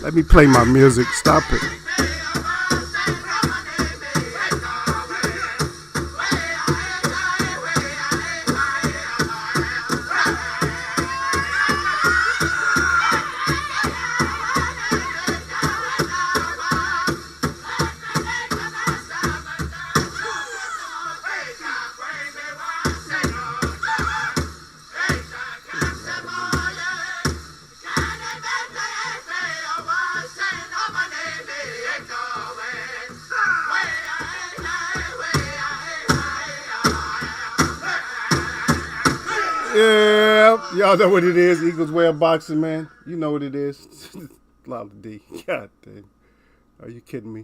Let me play my music. Stop it. Yeah, y'all know what it is. Eagles way of boxing, man. You know what it is. Lala D. God damn. Are you kidding me?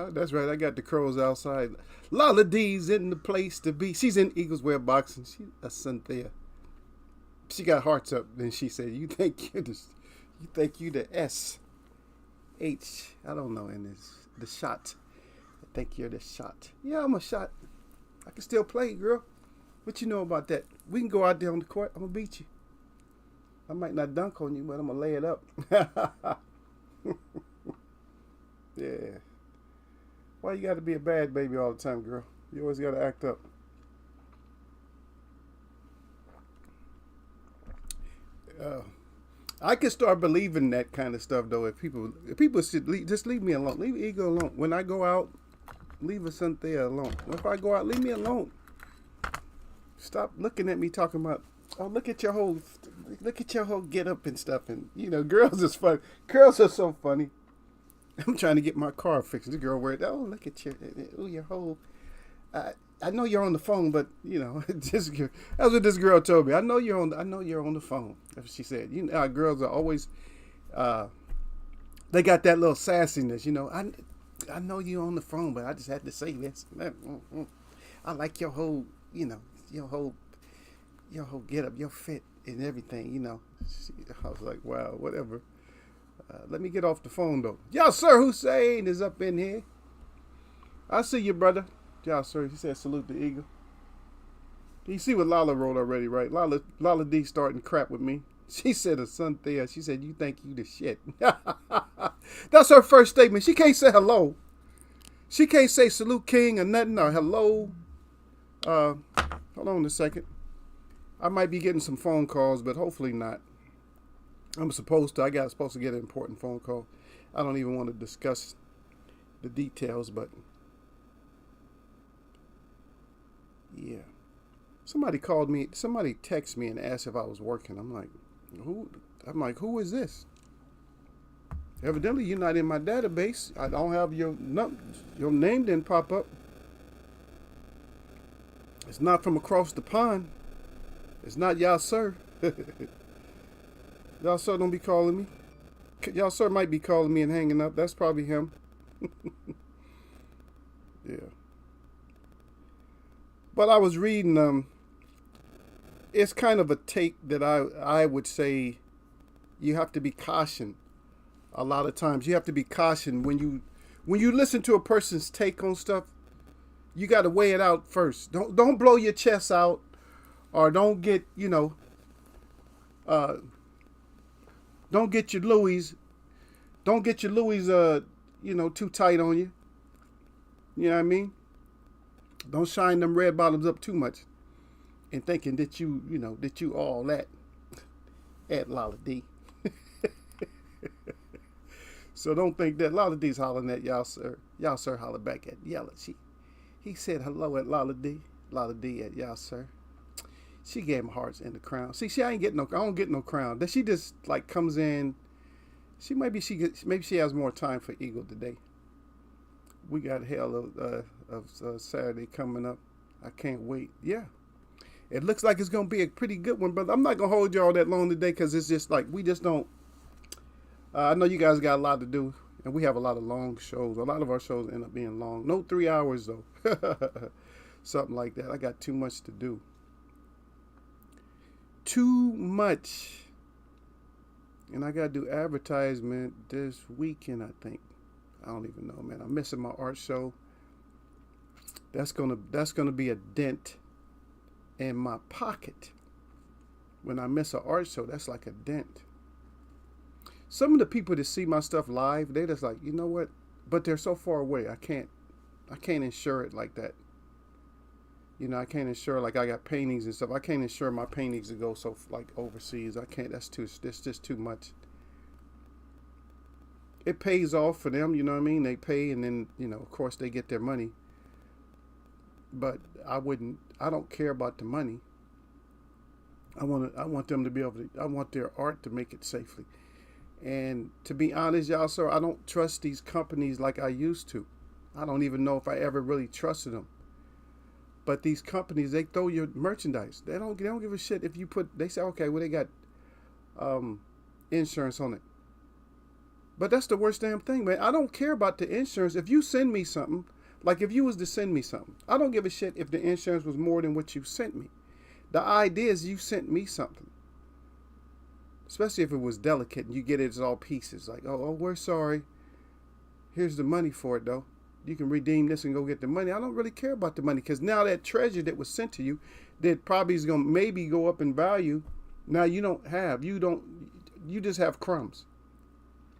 That's right. I got the crows outside. Lala D's in the place to be. She's in Eagles way of boxing. She a Cynthia. She got hearts up. Then she said, "You think you're the S H? I don't know. In this the shot. I think you're the shot. Yeah, I'm a shot. I can still play, girl. What you know about that? We can go out there on the court. I'm gonna beat you. I might not dunk on you, but I'm gonna lay it up. Yeah. Why you got to be a bad baby all the time, girl? You always got to act up. I can start believing that kind of stuff though. If people should just leave me alone. Leave ego alone. When I go out, leave a Cynthia alone. If I go out, leave me alone. Stop looking at me talking about. Oh, look at your whole get up and stuff. And girls is fun. Girls are so funny. I'm trying to get my car fixed. The girl worried. Oh, look at your whole. I know you're on the phone, but that's what this girl told me. I know you're on the phone. That's what she said. Girls are always. They got that little sassiness. I know you're on the phone, but I just had to say this. I like your whole. Your whole get up, your fit, and everything. I was like, wow, whatever. Let me get off the phone, though. Y'all, Sir Hussein is up in here. I see you, brother. Y'all, sir. He said, salute the eagle. You see what Lala wrote already, right? Lala D starting crap with me. She said, a son there. She said, you think you the shit. That's her first statement. She can't say hello. She can't say salute king or nothing or hello. Hold on a second. I might be getting some phone calls, but hopefully not. I'm supposed to get an important phone call. I don't even want to discuss the details, but yeah. Somebody called me, somebody texted me and asked if I was working. I'm like, who is this? Evidently you're not in my database. I don't have your name didn't pop up. It's not from across the pond. It's not y'all, sir. Y'all, sir, don't be calling me. Y'all, sir, might be calling me and hanging up. That's probably him. Yeah. But I was reading, it's kind of a take that I would say you have to be cautioned. A lot of times you have to be cautioned when you listen to a person's take on stuff. You got to weigh it out first. Don't blow your chest out, or don't get don't get your Louis too tight on you. You know what I mean? Don't shine them red bottoms up too much, and thinking that you all that at Lala D. So don't think that Lala D's hollering at y'all, sir. Y'all, sir, holler back at Yella. He said hello at Lala D. Lala D at y'all, sir. She gave him hearts and the crown. See, I don't get no crown. That she just like comes in. Maybe she has more time for Eagle today. We got hell of Saturday coming up. I can't wait. Yeah. It looks like it's going to be a pretty good one, but I'm not going to hold y'all that long today because it's just like we just don't. I know you guys got a lot to do, and we have a lot of long shows. A lot of our shows end up being long. No 3 hours, though. Something like that. I got too much to do. Too much. And I got to do advertisement this weekend, I think. I don't even know, man. I'm missing my art show. That's gonna be a dent in my pocket. When I miss an art show, that's like a dent. Some of the people that see my stuff live, they just like, you know what? But they're so far away. I can't insure it like that. You know, I can't insure, like I got paintings and stuff. I can't insure my paintings to go so like overseas. I can't. That's just too much. It pays off for them, you know what I mean? They pay, and then, you know, of course they get their money. But I don't care about the money. I want them to be able to, I want their art to make it safely. And to be honest, y'all, sir, I don't trust these companies like I used to. I don't even know if I ever really trusted them. But these companies, they throw your merchandise. They don't give a shit if you they say, okay, well, they got insurance on it. But that's the worst damn thing, man. I don't care about the insurance. If you send me something, like if you was to send me something, I don't give a shit if the insurance was more than what you sent me. The idea is you sent me something. Especially if it was delicate and you get it as all pieces. Like, oh, we're sorry. Here's the money for it, though. You can redeem this and go get the money. I don't really care about the money because now that treasure that was sent to you that probably is going to maybe go up in value, now you just have crumbs.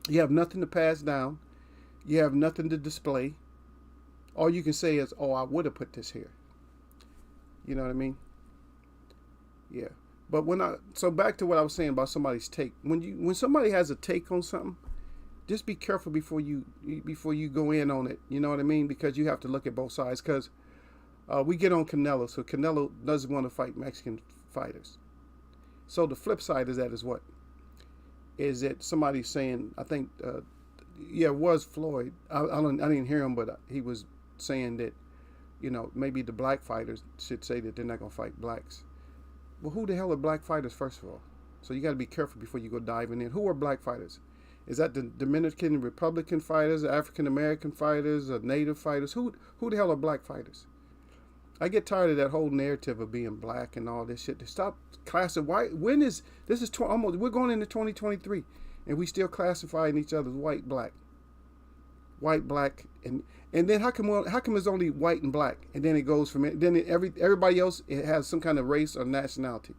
You have nothing to pass down. You have nothing to display. All you can say is, oh, I would have put this here. You know what I mean? Yeah. But so back to what I was saying about somebody's take. When somebody has a take on something, just be careful before you go in on it. You know what I mean? Because you have to look at both sides. Because we get on Canelo. So Canelo doesn't want to fight Mexican fighters. So the flip side of that is what? Is that somebody's saying, I think, it was Floyd. I didn't hear him, but he was saying that, you know, maybe the black fighters should say that they're not going to fight blacks. Well, who the hell are black fighters, first of all? So you got to be careful before you go diving in. Who are black fighters? Is that the Dominican Republican fighters, African American fighters, or Native fighters? Who the hell are black fighters? I get tired of that whole narrative of being black and all this shit. To stop classifying. We're going into 2023, and we still classifying each other as white, black, and then how come it's only white and black, and then it goes from it. Then everybody else, it has some kind of race or nationality,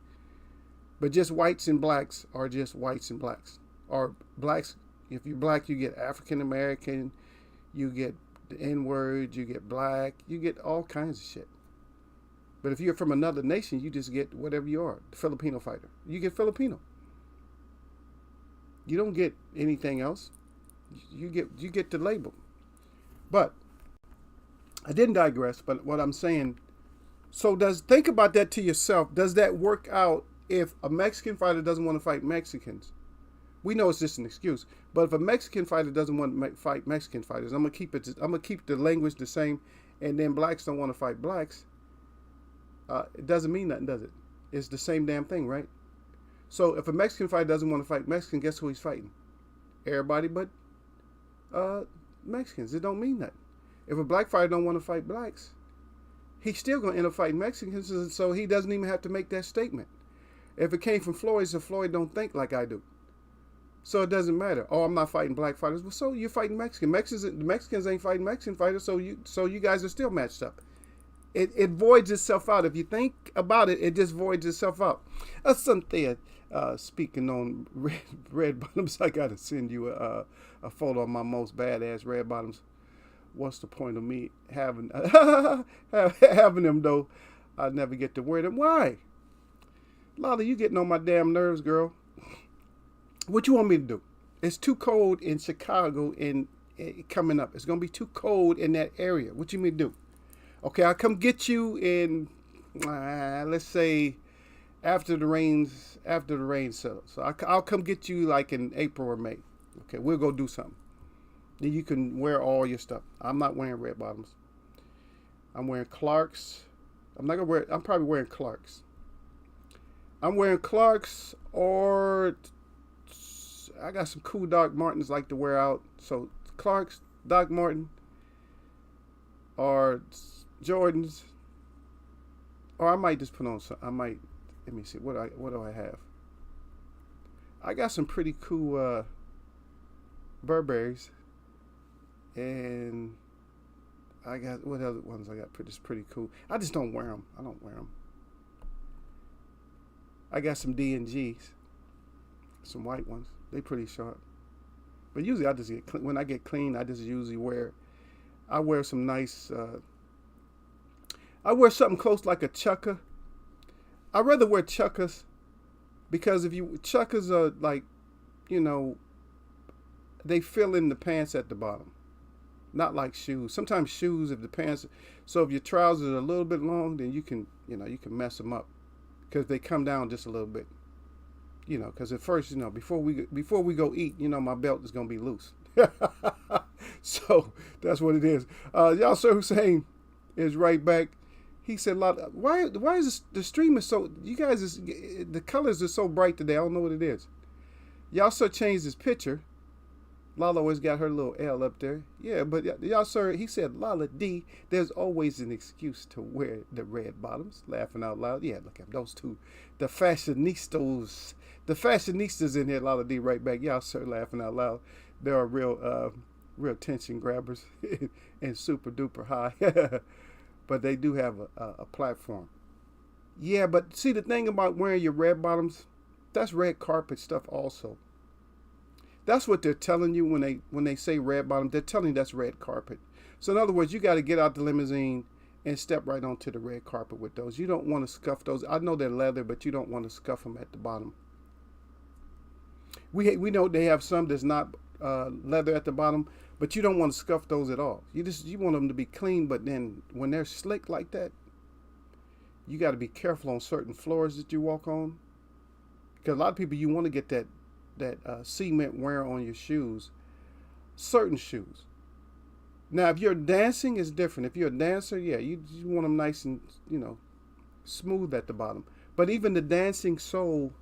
but just whites and blacks are just whites and blacks. Or blacks, if you're black, you get African American, you get the N-word, you get black, you get all kinds of shit. But if you're from another nation, you just get whatever you are. The Filipino fighter, you get Filipino. You don't get anything else. You get the label. But I didn't digress. But what I'm saying, think about that to yourself. Does that work out if a Mexican fighter doesn't want to fight Mexicans? We know it's just an excuse. But if a Mexican fighter doesn't want to fight Mexican fighters, I'm gonna keep the language the same, and then blacks don't want to fight blacks. It doesn't mean nothing, does it? It's the same damn thing, right? So if a Mexican fighter doesn't want to fight Mexican, guess who he's fighting? Everybody but Mexicans. It don't mean nothing. If a black fighter don't want to fight blacks, he's still going to end up fighting Mexicans, so he doesn't even have to make that statement. If it came from Floyd, so Floyd don't think like I do. So it doesn't matter. Oh, I'm not fighting black fighters. Well, so you're fighting Mexican. Mexicans ain't fighting Mexican fighters, so you guys are still matched up. It voids itself out. If you think about it, it just voids itself out. Something speaking on red bottoms, I got to send you a photo of my most badass red bottoms. What's the point of me having them, though? I never get to wear them. Why? Lala, you getting on my damn nerves, girl. What you want me to do? It's too cold in Chicago coming up. It's going to be too cold in that area. What you mean to do? Okay, I'll come get you in, let's say, after the rain settles. So I'll come get you like in April or May. Okay, we'll go do something. Then you can wear all your stuff. I'm not wearing red bottoms. I'm wearing Clark's. I'm not gonna wear. I'm probably wearing Clarks. I'm wearing Clarks, or I got some cool Doc Martens like to wear out. So Clarks, Doc Marten, or Jordans, or I might just put on some. I might. Let me see. What do I have? I got some pretty cool Burberrys, and I got what other ones I got? Pretty cool. I just don't wear them. I don't wear them. I got some D&Gs, some white ones. They pretty sharp. But usually I just get clean. When I get clean, I just usually wear. I wear some nice. I wear something close like a chucker. I'd rather wear chuckers, because if you chuckers are like, you know, they fill in the pants at the bottom. Not like shoes. Sometimes shoes, if the pants, so if your trousers are a little bit long, then you can mess them up, because they come down just a little bit. You know, because at first, you know, before we go eat, you know, my belt is gonna be loose. So that's what it is. Yasser Hussein is right back. He said, why is the stream is so, you guys, the colors are so bright today. I don't know what it is. Yasser changed his picture. Lala always got her little L up there. Yeah, but Yasser, he said, Lala D, there's always an excuse to wear the red bottoms. Laughing out loud. Yeah, look at those two. The fashionistas in here, Lala D right back. Yasser laughing out loud. They are real tension grabbers and super duper high. But they do have a platform. Yeah, but see, the thing about wearing your red bottoms, that's red carpet stuff also. That's what they're telling you when they say red bottom. They're telling you that's red carpet. So in other words, you got to get out the limousine and step right onto the red carpet with those. You don't want to scuff those. I know they're leather, but you don't want to scuff them at the bottom. We know they have some that's not leather at the bottom, but you don't want to scuff those at all. You want them to be clean, but then when they're slick like that, you got to be careful on certain floors that you walk on, because a lot of people, you want to get that cement wear on your shoes, certain shoes. Now, if you're dancing, it's different. If you're a dancer, yeah, you want them nice and, you know, smooth at the bottom. But even the dancing sole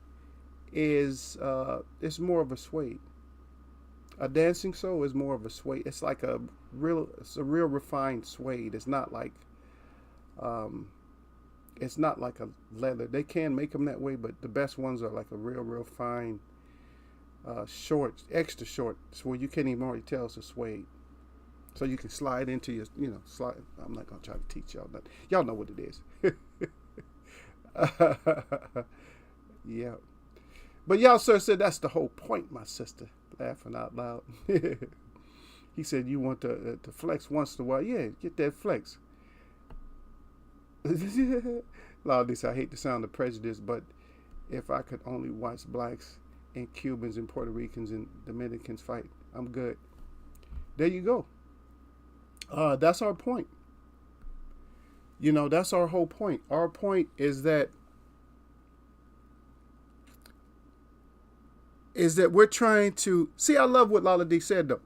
is it's more of a suede. A dancing sole is more of a suede. It's like a real refined suede. It's not like a leather. They can make them that way, but the best ones are like a real fine, short, extra short, so where you can't even already tell it's a suede. So you can slide into your, slide. I'm not gonna try to teach y'all that. Y'all know what it is. Yeah. But y'all, sir, said that's the whole point, my sister. Laughing out loud. He said you want to flex once in a while. Yeah, get that flex. Loudly, I hate the sound of prejudice, but if I could only watch blacks and Cubans and Puerto Ricans and Dominicans fight, I'm good. There you go. That's our point. That's our whole point. Our point is that we're trying to see. I love what Lala D said though,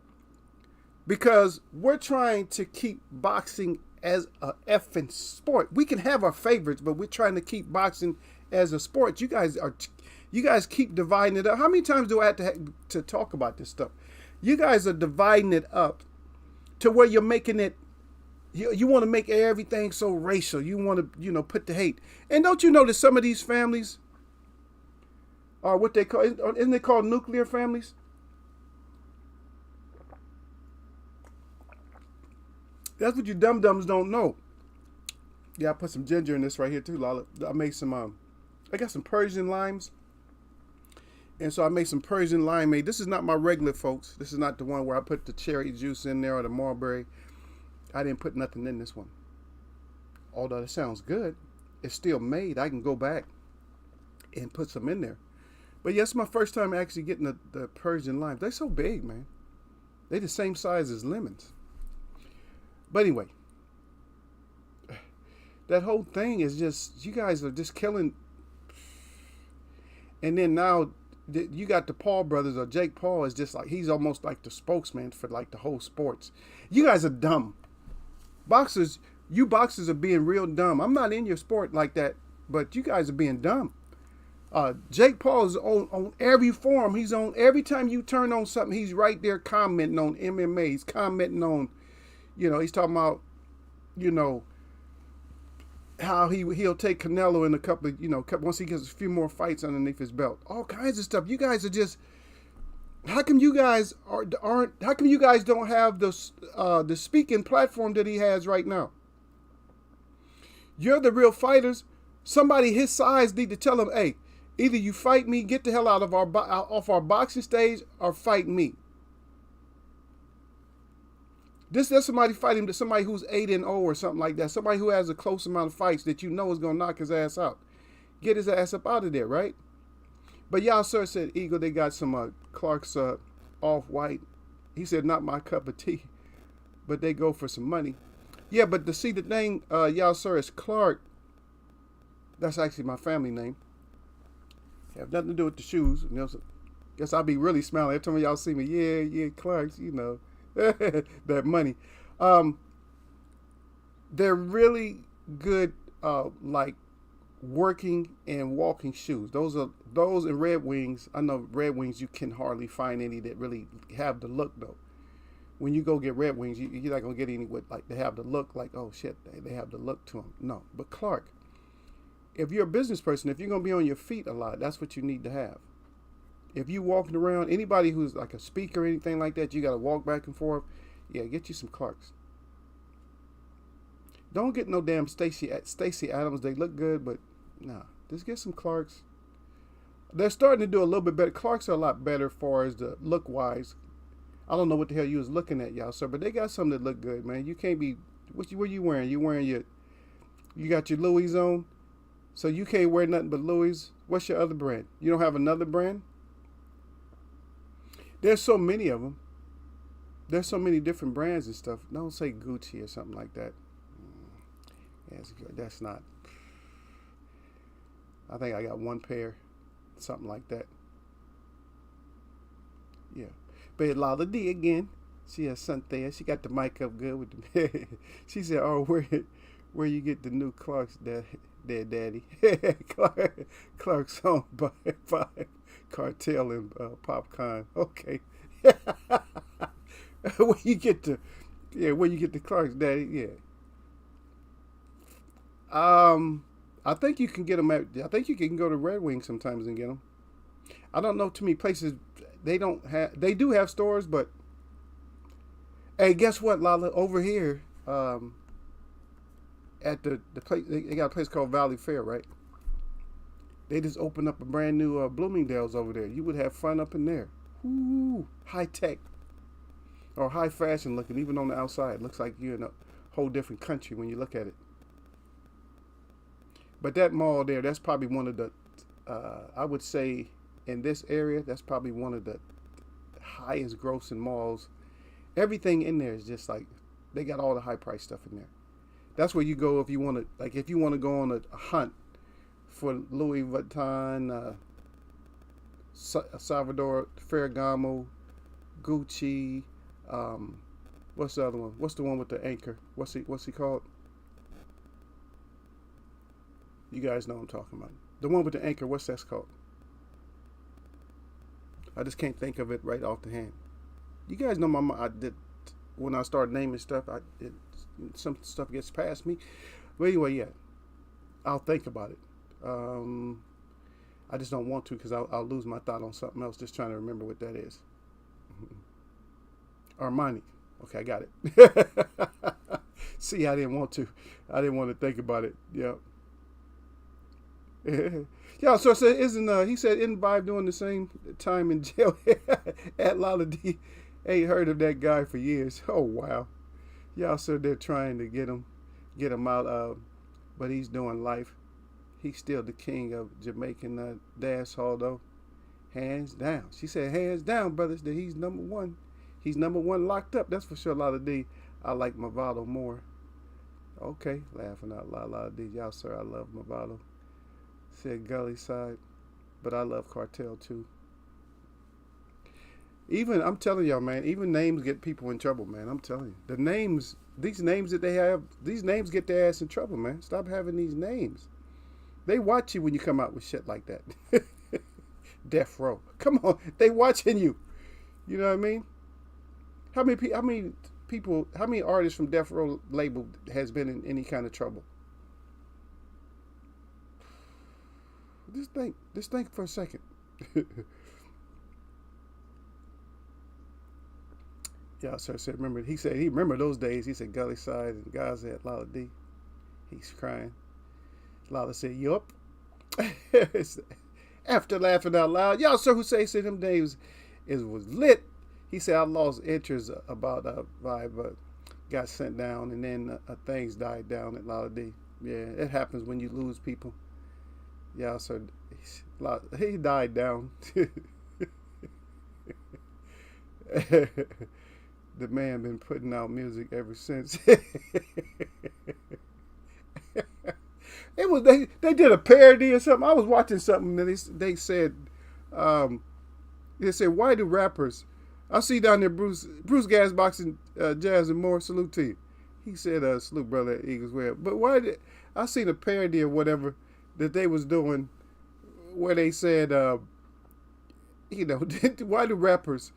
because we're trying to keep boxing as a effing sport. We can have our favorites, but we're trying to keep boxing as a sport. You guys keep dividing it up. How many times do I have to talk about this stuff? You guys are dividing it up to where you're making it. You want to make everything so racial. You want to, put the hate. And don't you know that some of these families are what they call, isn't they called nuclear families? That's what you dum-dums don't know. Yeah, I put some ginger in this right here too, Lala. I made some, I got some Persian limes. And so I made some Persian limeade. This is not my regular, folks. This is not the one where I put the cherry juice in there or the mulberry. I didn't put nothing in this one. Although it sounds good, it's still made. I can go back and put some in there. But yes, my first time actually getting the Persian limes. They're so big, man. They're the same size as lemons. But anyway, that whole thing is just, you guys are just killing. And then now you got the Paul brothers, or Jake Paul is just like, he's almost like the spokesman for like the whole sports. You guys are dumb. Boxers, You boxers are being real dumb. I'm not in your sport like that, but you guys are being dumb. Jake Paul is on every forum. He's on every time you turn on something. He's right there commenting on MMA. He's commenting on, he's talking about, you know, how he'll take Canelo in a couple of, once he gets a few more fights underneath his belt. All kinds of stuff. You guys are just. How come you guys aren't? How come you guys don't have the speaking platform that he has right now? You're the real fighters. Somebody his size need to tell him, hey, either you fight me, get the hell out of off our boxing stage, or fight me. That's somebody fighting to somebody who's 8-0 or something like that. Somebody who has a close amount of fights that you know is gonna knock his ass out. Get his ass up out of there, right? But y'all, sir, said Eagle, they got some Clark's off-white. He said, not my cup of tea, but they go for some money. Yeah, but to see the thing, y'all, sir, is Clark. That's actually my family name. Have nothing to do with the shoes. So guess I'll be really smiling every time y'all see me. Yeah, Clark's, that money. They're really good, like working and walking shoes. Those and Red Wings. I know Red Wings, you can hardly find any that really have the look though. When you go get Red Wings, you're not gonna get any with like they have the look like, oh shit, they have the look to them. No, but Clark, if you're a business person, if you're gonna be on your feet a lot, that's what you need to have. If you walking around, anybody who's like a speaker or anything like that, you got to walk back and forth. Yeah, get you some Clarks. Don't get no damn Stacey Adams. They look good, but nah, just get some Clarks. They're starting to do a little bit better. Clarks are a lot better as far as the look wise. I don't know what the hell you was looking at, y'all, sir, but they got something that look good, man. You can't be. What you wearing? You wearing you got your Louis on, so you can't wear nothing but Louis. What's your other brand? You don't have another brand? There's so many of them. There's so many different brands and stuff. Don't say Gucci or something like that. Yeah, that's not. I think I got one pair, something like that. Yeah. But Lala D again. She has something there. She got the mic up good with the. She said, "Oh, where you get the new Clark's, there, Daddy? Clark's owned by Cartel and Popcorn. Okay. Where you get the Clark's, Daddy? Yeah. I think you can get them I think you can go to Red Wing sometimes and get them. I don't know too many places. They do have stores, but hey, guess what, Lala? Over here, at the place, they got a place called Valley Fair, right? They just opened up a brand new Bloomingdale's over there. You would have fun up in there. Ooh, high tech or high fashion looking, even on the outside. It looks like you're in a whole different country when you look at it. But that mall there, that's probably one of the, I would say, in this area, that's probably one of the highest grossing malls. Everything in there is just like, they got all the high price stuff in there. That's where you go if you want to go on a hunt for Louis Vuitton, Salvador Ferragamo, Gucci. What's the other one? What's the one with the anchor? What's he called? You guys know what I'm talking about. The one with the anchor. What's that called? I just can't think of it right off the hand. You guys know I did when I start naming stuff. Some stuff gets past me. But anyway, yeah, I'll think about it. I just don't want to because I'll lose my thought on something else just trying to remember what that is. Armani. Okay, I got it. See, I didn't want to. I didn't want to think about it. Yeah. Yeah, so he said isn't Vibe doing the same time in jail at Lala D? Ain't heard of that guy for years. Oh wow. Y'all said they're trying to get him out but he's doing life. He's still the king of Jamaican dance hall though. Hands down. She said hands down, brothers, that he's number one. He's number one locked up, that's for sure. Lala D. I like Movado more. Okay, laughing out loud, Lala D. Y'all sir, I love Movado. Said Gully Side, but I love Cartel too. Even, I'm telling y'all, man, even names get people in trouble, man. I'm telling you. The names These names that they have, these names get their ass in trouble, man. Stop having these names. They watch you when you come out with shit like that. Death Row. Come on, they watching you. You know what I mean? How many people, how many artists from Death Row label has been in any kind of trouble? Just think for a second. Yeah, sir said, remember, he said he remembered those days. He said Gully Side and Gaza at Lala D. He's crying. Lala said, yup. After laughing out loud, y'all sir who said them days was lit. He said I lost interest about vibe, but got sent down, and then things died down at Lala D. Yeah, it happens when you lose people. Yeah, sir, he died down. The man been putting out music ever since. It was they did a parody or something. I was watching something and they said why do rappers? I see down there Bruce Gasbox and Jazz and More, salute to you. He said salute brother at Eagles Well. But why did I seen a parody or whatever that they was doing where they said why do rappers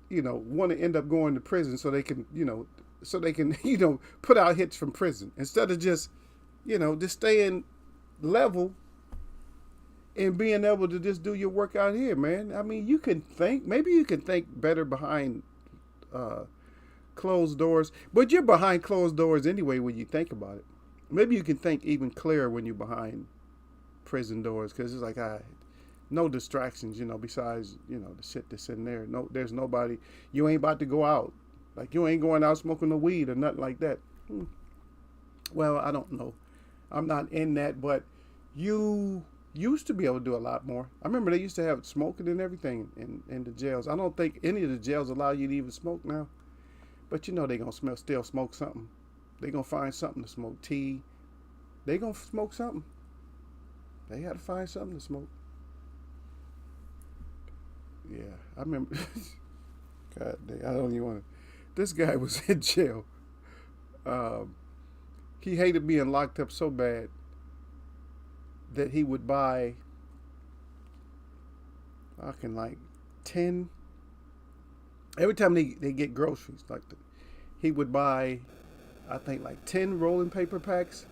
want to end up going to prison so they can put out hits from prison instead of just staying level and being able to just do your work out here, man. I mean, maybe you can think better behind closed doors, but you're behind closed doors anyway when you think about it. Maybe you can think even clearer when you're behind prison doors, because it's like no distractions, besides, the shit that's in there. No, there's nobody. You ain't about to go out. Like, you ain't going out smoking the weed or nothing like that. Well, I don't know. I'm not in that, but you used to be able to do a lot more. I remember they used to have smoking and everything in the jails. I don't think any of the jails allow you to even smoke now. But they going to still smoke something. They going to find something to smoke. Tea. They going to smoke something. They got to find something to smoke. Yeah, I remember. God damn, I don't even want to. This guy was in jail. He hated being locked up so bad that he would buy, 10. Every time they get groceries, he would buy, I think 10 rolling paper packs,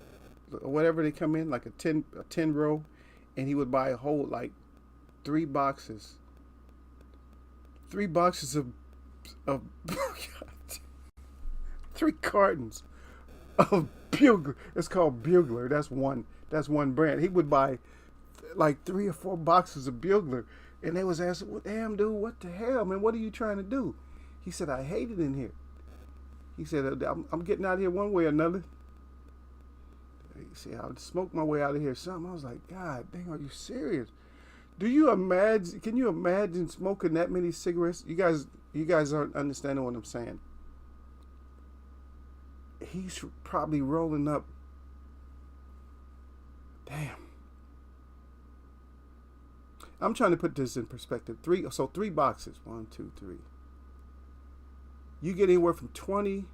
or whatever they come in, like a 10 row, and he would buy a whole 3 boxes. 3 boxes of 3 cartons of Bugler. It's called Bugler. That's one brand. He would buy 3 or 4 boxes of Bugler, and they was asking, "Well, damn, dude, what the hell, man? What are you trying to do?" He said, "I hate it in here." He said, "I'm getting out of here one way or another." He said, "I'll smoke my way out of here." Something. I was like, "God dang, are you serious?" Do you imagine? Can you imagine smoking that many cigarettes? You guys aren't understanding what I'm saying. He's probably rolling up. Damn. I'm trying to put this in perspective. 3 boxes. 1, 2, 3. You get anywhere from 20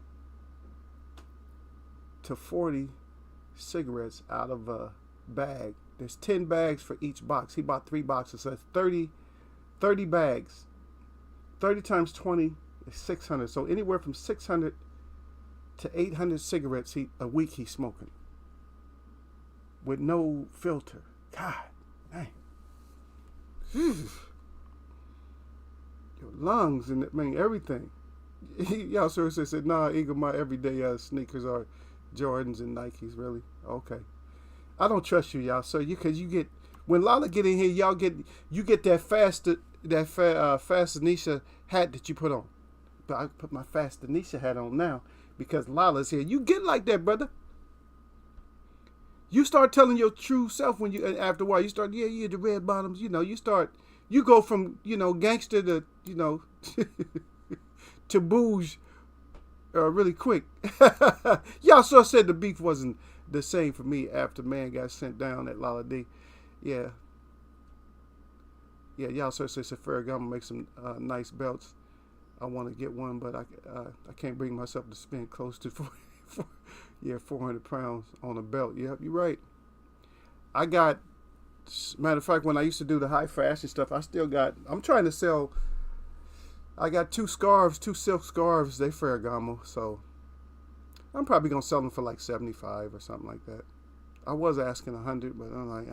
to 40 cigarettes out of a bag. There's 10 bags for each box. He bought 3 boxes. So that's 30 bags. 30 times 20 is 600. So anywhere from 600 to 800 cigarettes a week he's smoking. With no filter. God dang. Your lungs and everything. Y'all seriously said, "Nah, Eagle, my everyday sneakers are Jordans and Nikes." Really? Okay. I don't trust you, y'all. So because you get, when Lala get in here, you get that Fastanisha hat that you put on. But I put my Fastanisha hat on now because Lala's here. You get like that, brother. You start telling your true self when you, and after a while, you start, the red bottoms, you go from, gangster to, to bouge really quick. Y'all sure said the beef wasn't the same for me after man got sent down at Lala D. Yeah, y'all sure said Ferragamo make some nice belts. I want to get one, but I can't bring myself to spend close to 400 pounds on a belt. Yep, you're right. I got, matter of fact, when I used to do the high fashion stuff, I'm trying to sell, I got two silk scarves, they Ferragamo, so I'm probably going to sell them for like 75 or something like that. I was asking 100, but I'm like,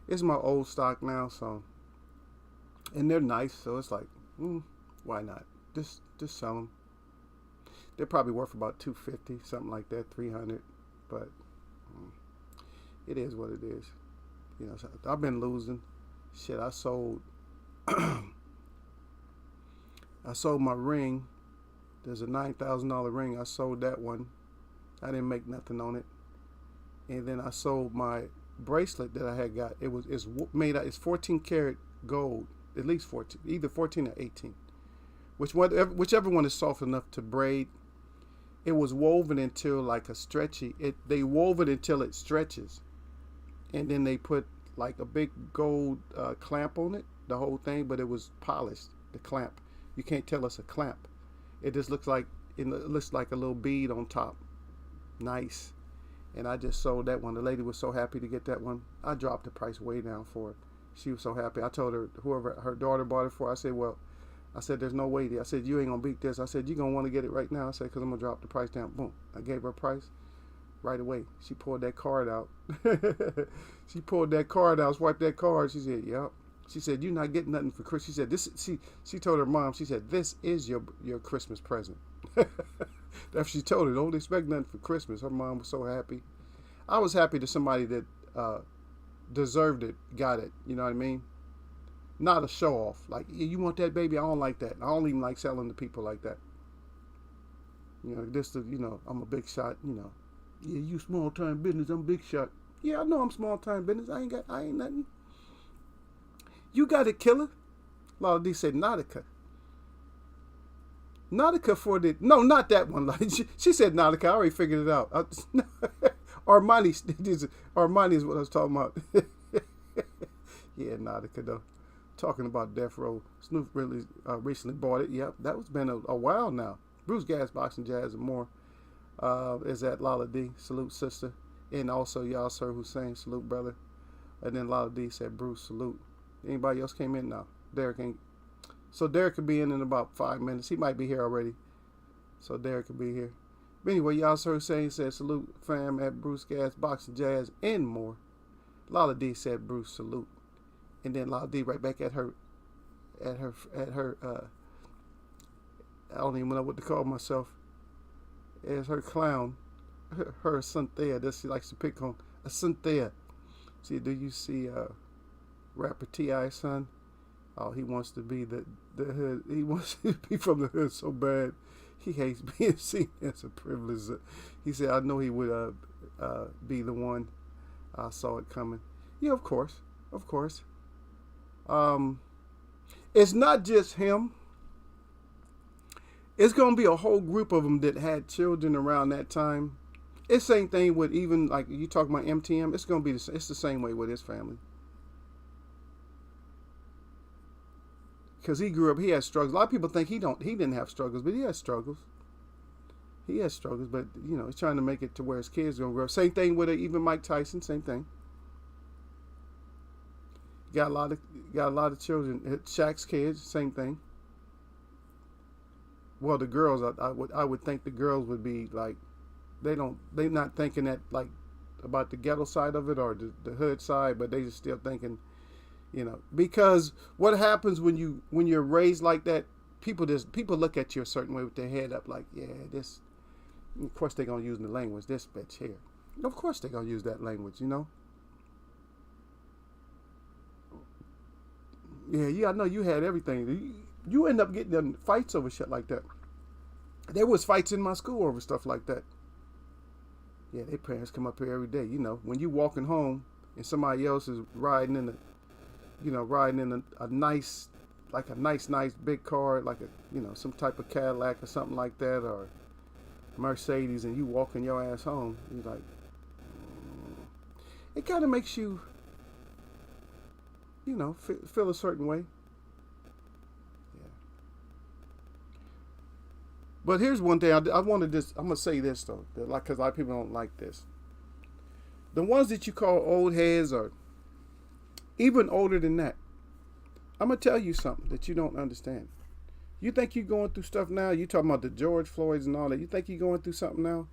it's my old stock now, so, and they're nice, so it's like, why not? Just sell them. They're probably worth about 250, something like that, 300, but it is what it is. You know, so I've been losing. Shit, I sold my ring. There's a $9,000 ring. I sold that one. I didn't make nothing on it. And then I sold my bracelet that I had got. It's 14 karat gold, at least 14, either 14 or 18. Whichever one is soft enough to braid. It was woven until like a stretchy. They wove it until it stretches, and then they put like a big gold clamp on it, the whole thing. But it was polished. The clamp, you can't tell it's a clamp. It just looks like a little bead on top. Nice. And I just sold that one. The lady was so happy to get that one. I dropped the price way down for it. She was so happy. I told her, whoever her daughter bought it for, I said, there's no way. I said, you ain't going to beat this. I said, you're going to want to get it right now. I said, because I'm going to drop the price down. Boom. I gave her a price right away. She pulled that card out. She pulled that card out, swiped that card. She said, yep. She said, you're not getting nothing for Christmas. She said, she told her mom, she said, this is your Christmas present. After she told her, don't expect nothing for Christmas. Her mom was so happy. I was happy that somebody that deserved it got it. You know what I mean? Not a show off. Like, you want that, baby? I don't like that. I don't even like selling to people like that. You know, I'm a big shot. You know, yeah, you small time business. I'm big shot. Yeah, I know I'm small time business. I ain't nothing. You got it, killer. Lala D said Nautica. Nautica no, not that one. Like she said Nautica. I already figured it out. Armani is what I was talking about. Yeah, Nautica though. Talking about Death Row. Snoop really recently bought it. Yep, that was been a while now. Bruce Gas, Boxing Jazz, and more is at Lala D. Salute, sister. And also Yasser Hussein. Salute, brother. And then Lala D said, Bruce, salute. Anybody else came in now? Derek ain't. So Derek could be in about 5 minutes. He might be here already. So Derek could be here. But anyway, Yasser Hussein said, salute, fam, at Bruce Gas, Boxing Jazz, and more. Lala D said, Bruce, salute. And then Lala D right back at her I don't even know what to call myself, as her clown, her Cynthia that she likes to pick on, a Cynthia. See, do you see rapper T.I.'s son? Oh, he wants to be the hood. He wants to be from the hood so bad. He hates being seen as a privilege. He said, I know he would be the one. I saw it coming. Yeah, of course. Of course. It's not just him. It's going to be a whole group of them that had children around that time. It's the same thing with even, like, you talk about MTM. It's going to be it's the same way with his family. Because he grew up, he had struggles. A lot of people think he didn't have struggles, but he has struggles. He has struggles, but, you know, he's trying to make it to where his kids are going to grow up. Same thing with even Mike Tyson, same thing. Got a lot of children. Shaq's kids, same thing. Well, the girls, I would think the girls would be like, they're not thinking that like about the ghetto side of it or the hood side, but they just still thinking, you know, because what happens when you're raised like that, people look at you a certain way with their head up, like, yeah, this. Of course they're gonna use the language, this bitch here. Of course they're gonna use that language, you know. Yeah, I know you had everything. You end up getting in fights over shit like that. There was fights in my school over stuff like that. Yeah, their parents come up here every day. You know, when you walking home and somebody else is riding in a nice big car, like some type of Cadillac or something like that, or Mercedes, and you walking your ass home, you're like, it kind of makes you, feel a certain way. Yeah. But here's one thing I wanted this. I'm gonna say this though, like, because a lot of people don't like this. The ones that you call old heads are even older than that. I'm gonna tell you something that you don't understand. You think you're going through stuff now? You talking about the George Floyds and all that? You think you're going through something now?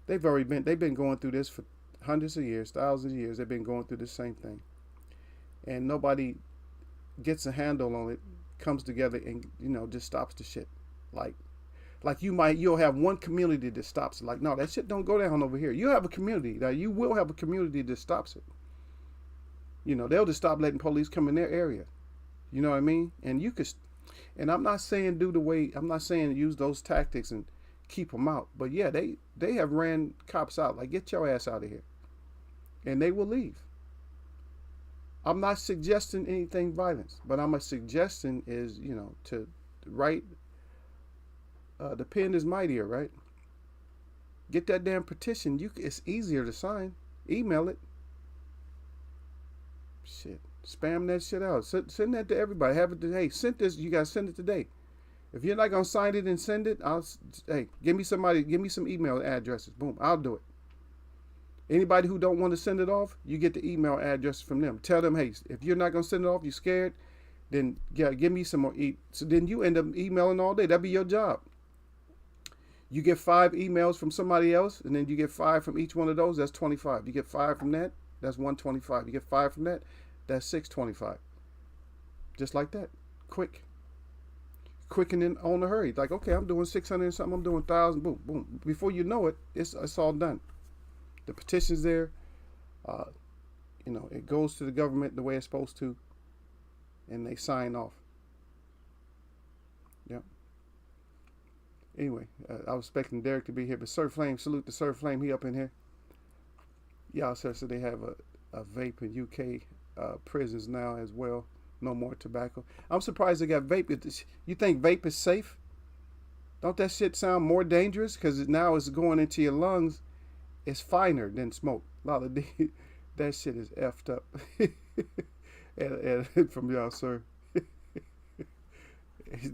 They've been going through this for hundreds of years, thousands of years. They've been going through the same thing, and nobody gets a handle on it, comes together, and just stops the shit. Like you'll have one community that stops it. Like, no, that shit don't go down over here. You have a community. Now you will have a community that stops it. They'll just stop letting police come in their area. You know what I mean? And you could, and I'm not saying I'm not saying use those tactics and keep them out. But yeah, they have ran cops out. Like, get your ass out of here. And they will leave. I'm not suggesting anything violence, but I'm suggesting is, to write, the pen is mightier, right? Get that damn petition. It's easier to sign. Email it. Shit. Spam that shit out. Send that to everybody. Have it hey, send this. You guys send it today. If you're not gonna sign it and send it, give me some email addresses. Boom, I'll do it. Anybody who don't want to send it off, you get the email address from them. Tell them, hey, if you're not gonna send it off, you're scared, then yeah, give me some more. So then you end up emailing all day. That'd be your job. You get 5 emails from somebody else, and then you get 5 from each one of those. That's 25. You get 5 from that. That's 125. You get 5 from that. That's 625. Just like that. Quick and then on the hurry. Like, okay, I'm doing 600 and something. I'm doing 1,000. Boom, boom. Before you know it, it's all done. The petition's there. It goes to the government the way it's supposed to, and they sign off. Yep. Anyway, I was expecting Derek to be here, but Sir Flame, salute to Sir Flame. He up in here. Yeah, sir. So they have a vape in UK prisons now as well. No more tobacco. I'm surprised they got vape. You think vape is safe? Don't that shit sound more dangerous? Because now it's going into your lungs. It's finer than smoke. A lot of that shit is effed up. and from y'all, sir. A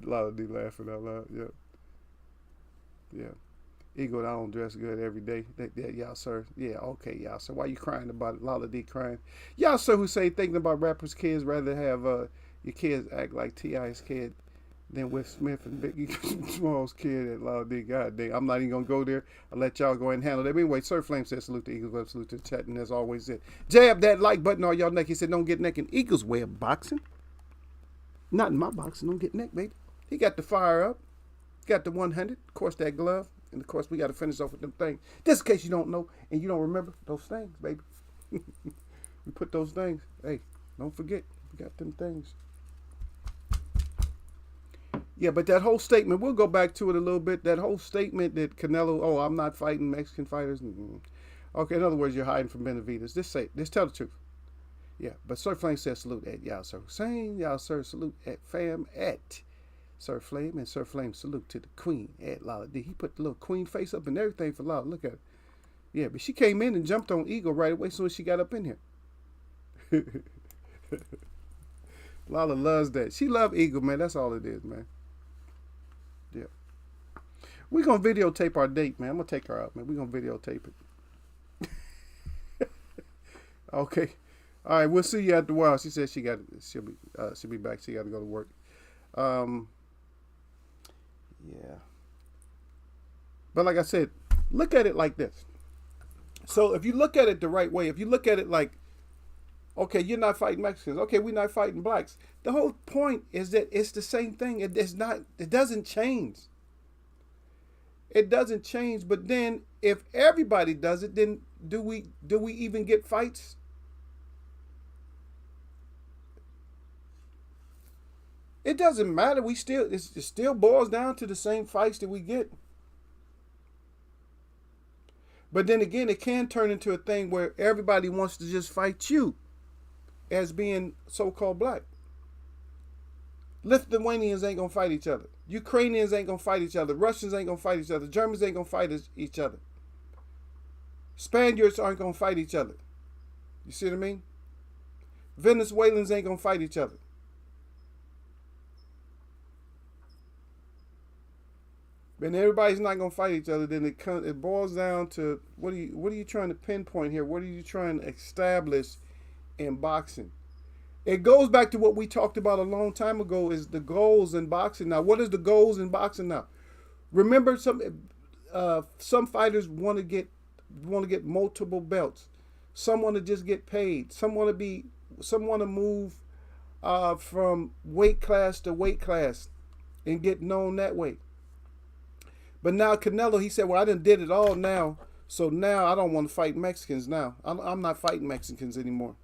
lot of D laughing out loud. Yeah. Yeah. Ego, I don't dress good every day. Y'all, sir. Yeah, okay, y'all, sir. Why you crying about it? Lala D crying. Y'all, sir, who say thinking about rappers' kids rather have your kids act like T.I.'s kid than Will Smith and Biggie Small's kid at Lala D. God dang. I'm not even going to go there. I'll let y'all go ahead and handle that. Anyway, Sir Flame says salute to Eagles Web, salute to the chat, and that's always it. Jab that like button on y'all neck. He said don't get neck in Eagles Web boxing. Not in my boxing. Don't get neck, baby. He got the fire up. Got the 100. Of course, that glove. And, of course, we got to finish off with them things. Just in case you don't know and you don't remember those things, baby. We put those things. Hey, don't forget. We got them things. Yeah, but that whole statement, we'll go back to it a little bit. That whole statement that Canelo, I'm not fighting Mexican fighters. Okay, in other words, you're hiding from Benavides. Just tell the truth. Yeah, but Sir Flame says salute at y'all, Sir Hussein. Y'all, Sir, salute at fam at Sir Flame, and Sir Flame salute to the Queen at Lala D. He put the little queen face up and everything for Lala. Look at her. Yeah, but she came in and jumped on Eagle right away as soon as she got up in here. Lala loves that. She loves Eagle, man. That's all it is, man. Yeah. We're going to videotape our date, man. I'm going to take her out, man. We're going to videotape it. Okay. All right, we'll see you at the while. She said she'll be back. She got to go to work. Yeah. But like I said, look at it like this. So if you look at it the right way, if you look at it like, okay, you're not fighting Mexicans. Okay, we're not fighting blacks. The whole point is that it's the same thing. It doesn't change. It doesn't change. But then if everybody does it, then do we even get fights? It doesn't matter. It still boils down to the same fights that we get. But then again, it can turn into a thing where everybody wants to just fight you as being so-called black. Lithuanians ain't going to fight each other. Ukrainians ain't going to fight each other. Russians ain't going to fight each other. Germans ain't going to fight each other. Spaniards aren't going to fight each other. You see what I mean? Venezuelans ain't going to fight each other. And everybody's not gonna fight each other. Then it boils down to what are you trying to pinpoint here? What are you trying to establish in boxing? It goes back to what we talked about a long time ago. Is the goals in boxing now? What is the goals in boxing now? Remember, some fighters want to get multiple belts. Some want to just get paid. Some want to move from weight class to weight class and get known that way. But now Canelo, he said, well, I done did it all now. So now I don't want to fight Mexicans now. I'm not fighting Mexicans anymore.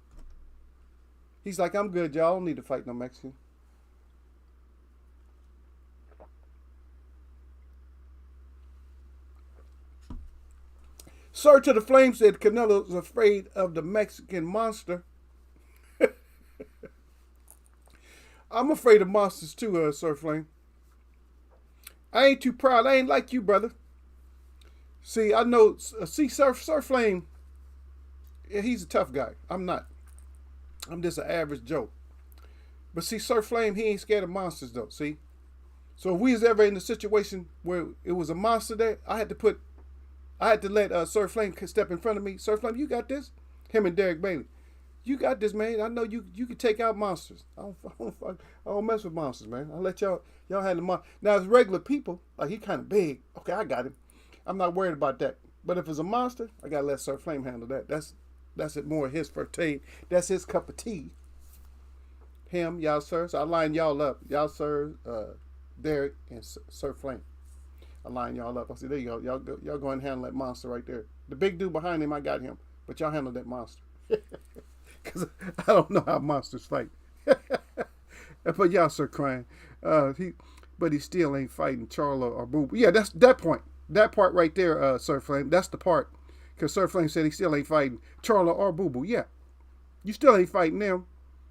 He's like, I'm good, y'all. I don't need to fight no Mexican. Sir to the Flame said Canelo's afraid of the Mexican monster. I'm afraid of monsters too, Sir Flame. I ain't too proud. I ain't like you, brother. See, I know. See, Sir Flame, he's a tough guy. I'm not. I'm just an average Joe. But see, Sir Flame, he ain't scared of monsters, though. See? So if we was ever in a situation where it was a monster there, I had to let Sir Flame step in front of me. Sir Flame, you got this? Him and Derek Bailey. You got this, man. I know you can take out monsters. I don't mess with monsters, man. I'll let y'all handle the monster. Now, as regular people, like he kind of big. Okay, I got him. I'm not worried about that. But if it's a monster, I got to let Sir Flame handle that. That's it more his forte. That's his cup of tea. Him, y'all, sir. So I line y'all up. Y'all, sir, Derek, and Sir Flame. I line y'all up. I said, there you go. Y'all go ahead and handle that monster right there. The big dude behind him, I got him. But y'all handle that monster. Because I don't know how monsters fight. But y'all, sir, crying. But he still ain't fighting Charlo or Boo. Yeah, that's that point. That part right there, Sir Flame. That's the part. Because Sir Flame said he still ain't fighting Charlo or Boo Boo. Yeah. You still ain't fighting them.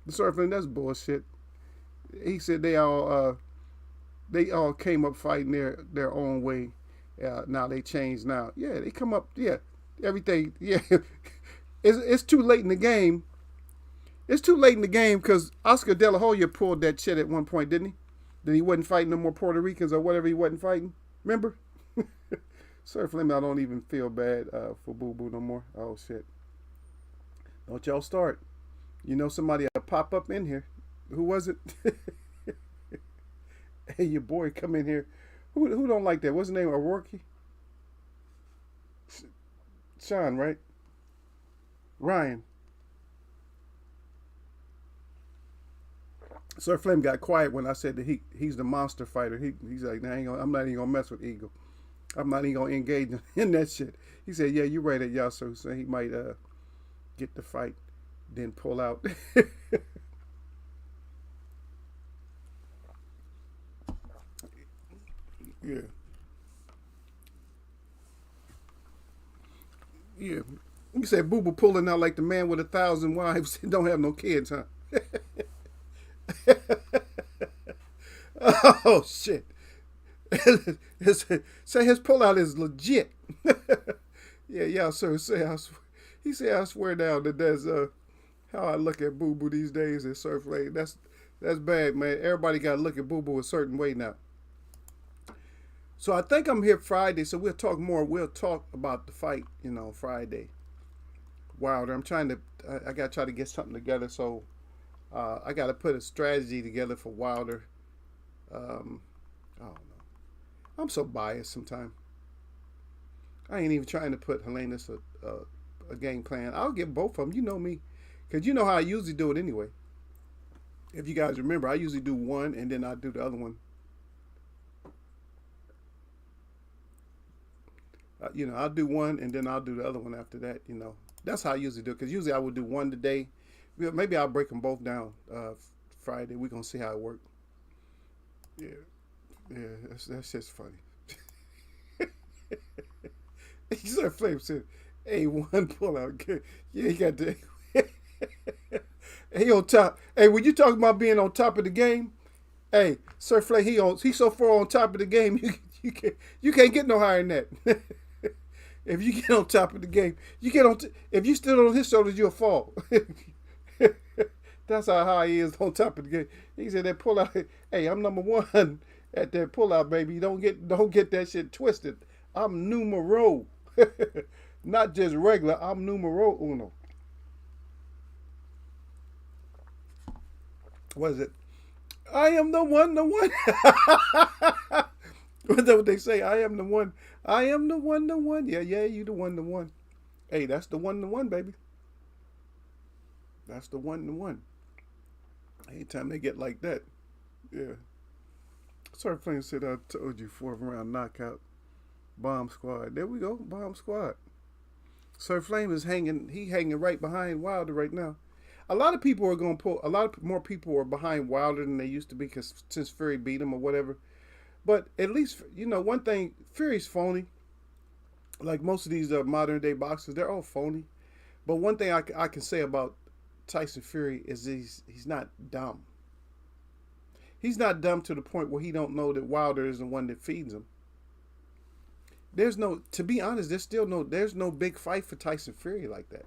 The Sir Flame, that's bullshit. He said they all came up fighting their own way. Now they changed now. Yeah, they come up, yeah. Everything, yeah. It's too late in the game. It's too late in the game because Oscar De La Hoya pulled that shit at one point, didn't he? That he wasn't fighting no more Puerto Ricans or whatever he wasn't fighting. Remember? Sir Flame, I don't even feel bad for Boo Boo no more. Oh, shit. Don't y'all start. You know somebody will pop up in here. Who was it? Hey, your boy come in here. Who don't like that? What's his name? O'Rourke? Sean, right? Ryan. Sir Flame got quiet when I said that he's the monster fighter. He's like, nah, I'm not even gonna mess with Eagle. I'm not even gonna engage in that shit. He said, yeah, you're right at y'all, so he might get the fight, then pull out. Yeah. Yeah. You said Boo Boo pulling out like the man with 1,000 wives and don't have no kids, huh? Oh, shit. Say his pullout is legit. Yeah, y'all, sir. He said, I swear down that that's how I look at Boo Boo these days at Surf Lane. That's bad, man. Everybody got to look at Boo Boo a certain way now. So I think I'm here Friday, so we'll talk more. We'll talk about the fight, Friday. Wilder. I got to try to get something together, so I got to put a strategy together for Wilder. I don't know. I'm so biased sometimes. I ain't even trying to put Helena's a game plan. I'll get both of them. You know me. Because you know how I usually do it anyway. If you guys remember, I usually do one and then I do the other one. I'll do one and then I'll do the other one after that. That's how I usually do it. Because usually I would do one today. Maybe I'll break them both down Friday. We're going to see how it works. Yeah. Yeah, that's just funny. He said, Flame said, A1 pull out. Yeah, he got the. He on top. Hey, when you talking about being on top of the game, hey, Sir Flay, he's so far on top of the game, you can't get no higher than that. If you get on top of the game, if you stood on his shoulders, you'll fall. That's how high he is on top of the game. He said that pull out. Hey, I'm number one. at that pullout, baby. Don't get that shit twisted. I'm numero, not just regular. I'm numero uno. What is it? I am the one, the one. What's that what they say? I am the one. I am the one, the one. Yeah, yeah, you the one, the one. Hey, that's the one, the one, baby. That's the one, the one. Anytime they get like that, yeah. Sorry, Flame said I told you 4th round knockout. Bomb Squad. There we go. Bomb Squad. Sir Flame is hanging right behind Wilder right now. A lot of people are going to pull, a lot more people are behind Wilder than they used to be because since Fury beat him or whatever. But at least, one thing, Fury's phony. Like most of these modern day boxers, they're all phony. But one thing I can say about Tyson Fury is he's not dumb. He's not dumb to the point where he don't know that Wilder is the one that feeds him. To be honest, there's no big fight for Tyson Fury like that.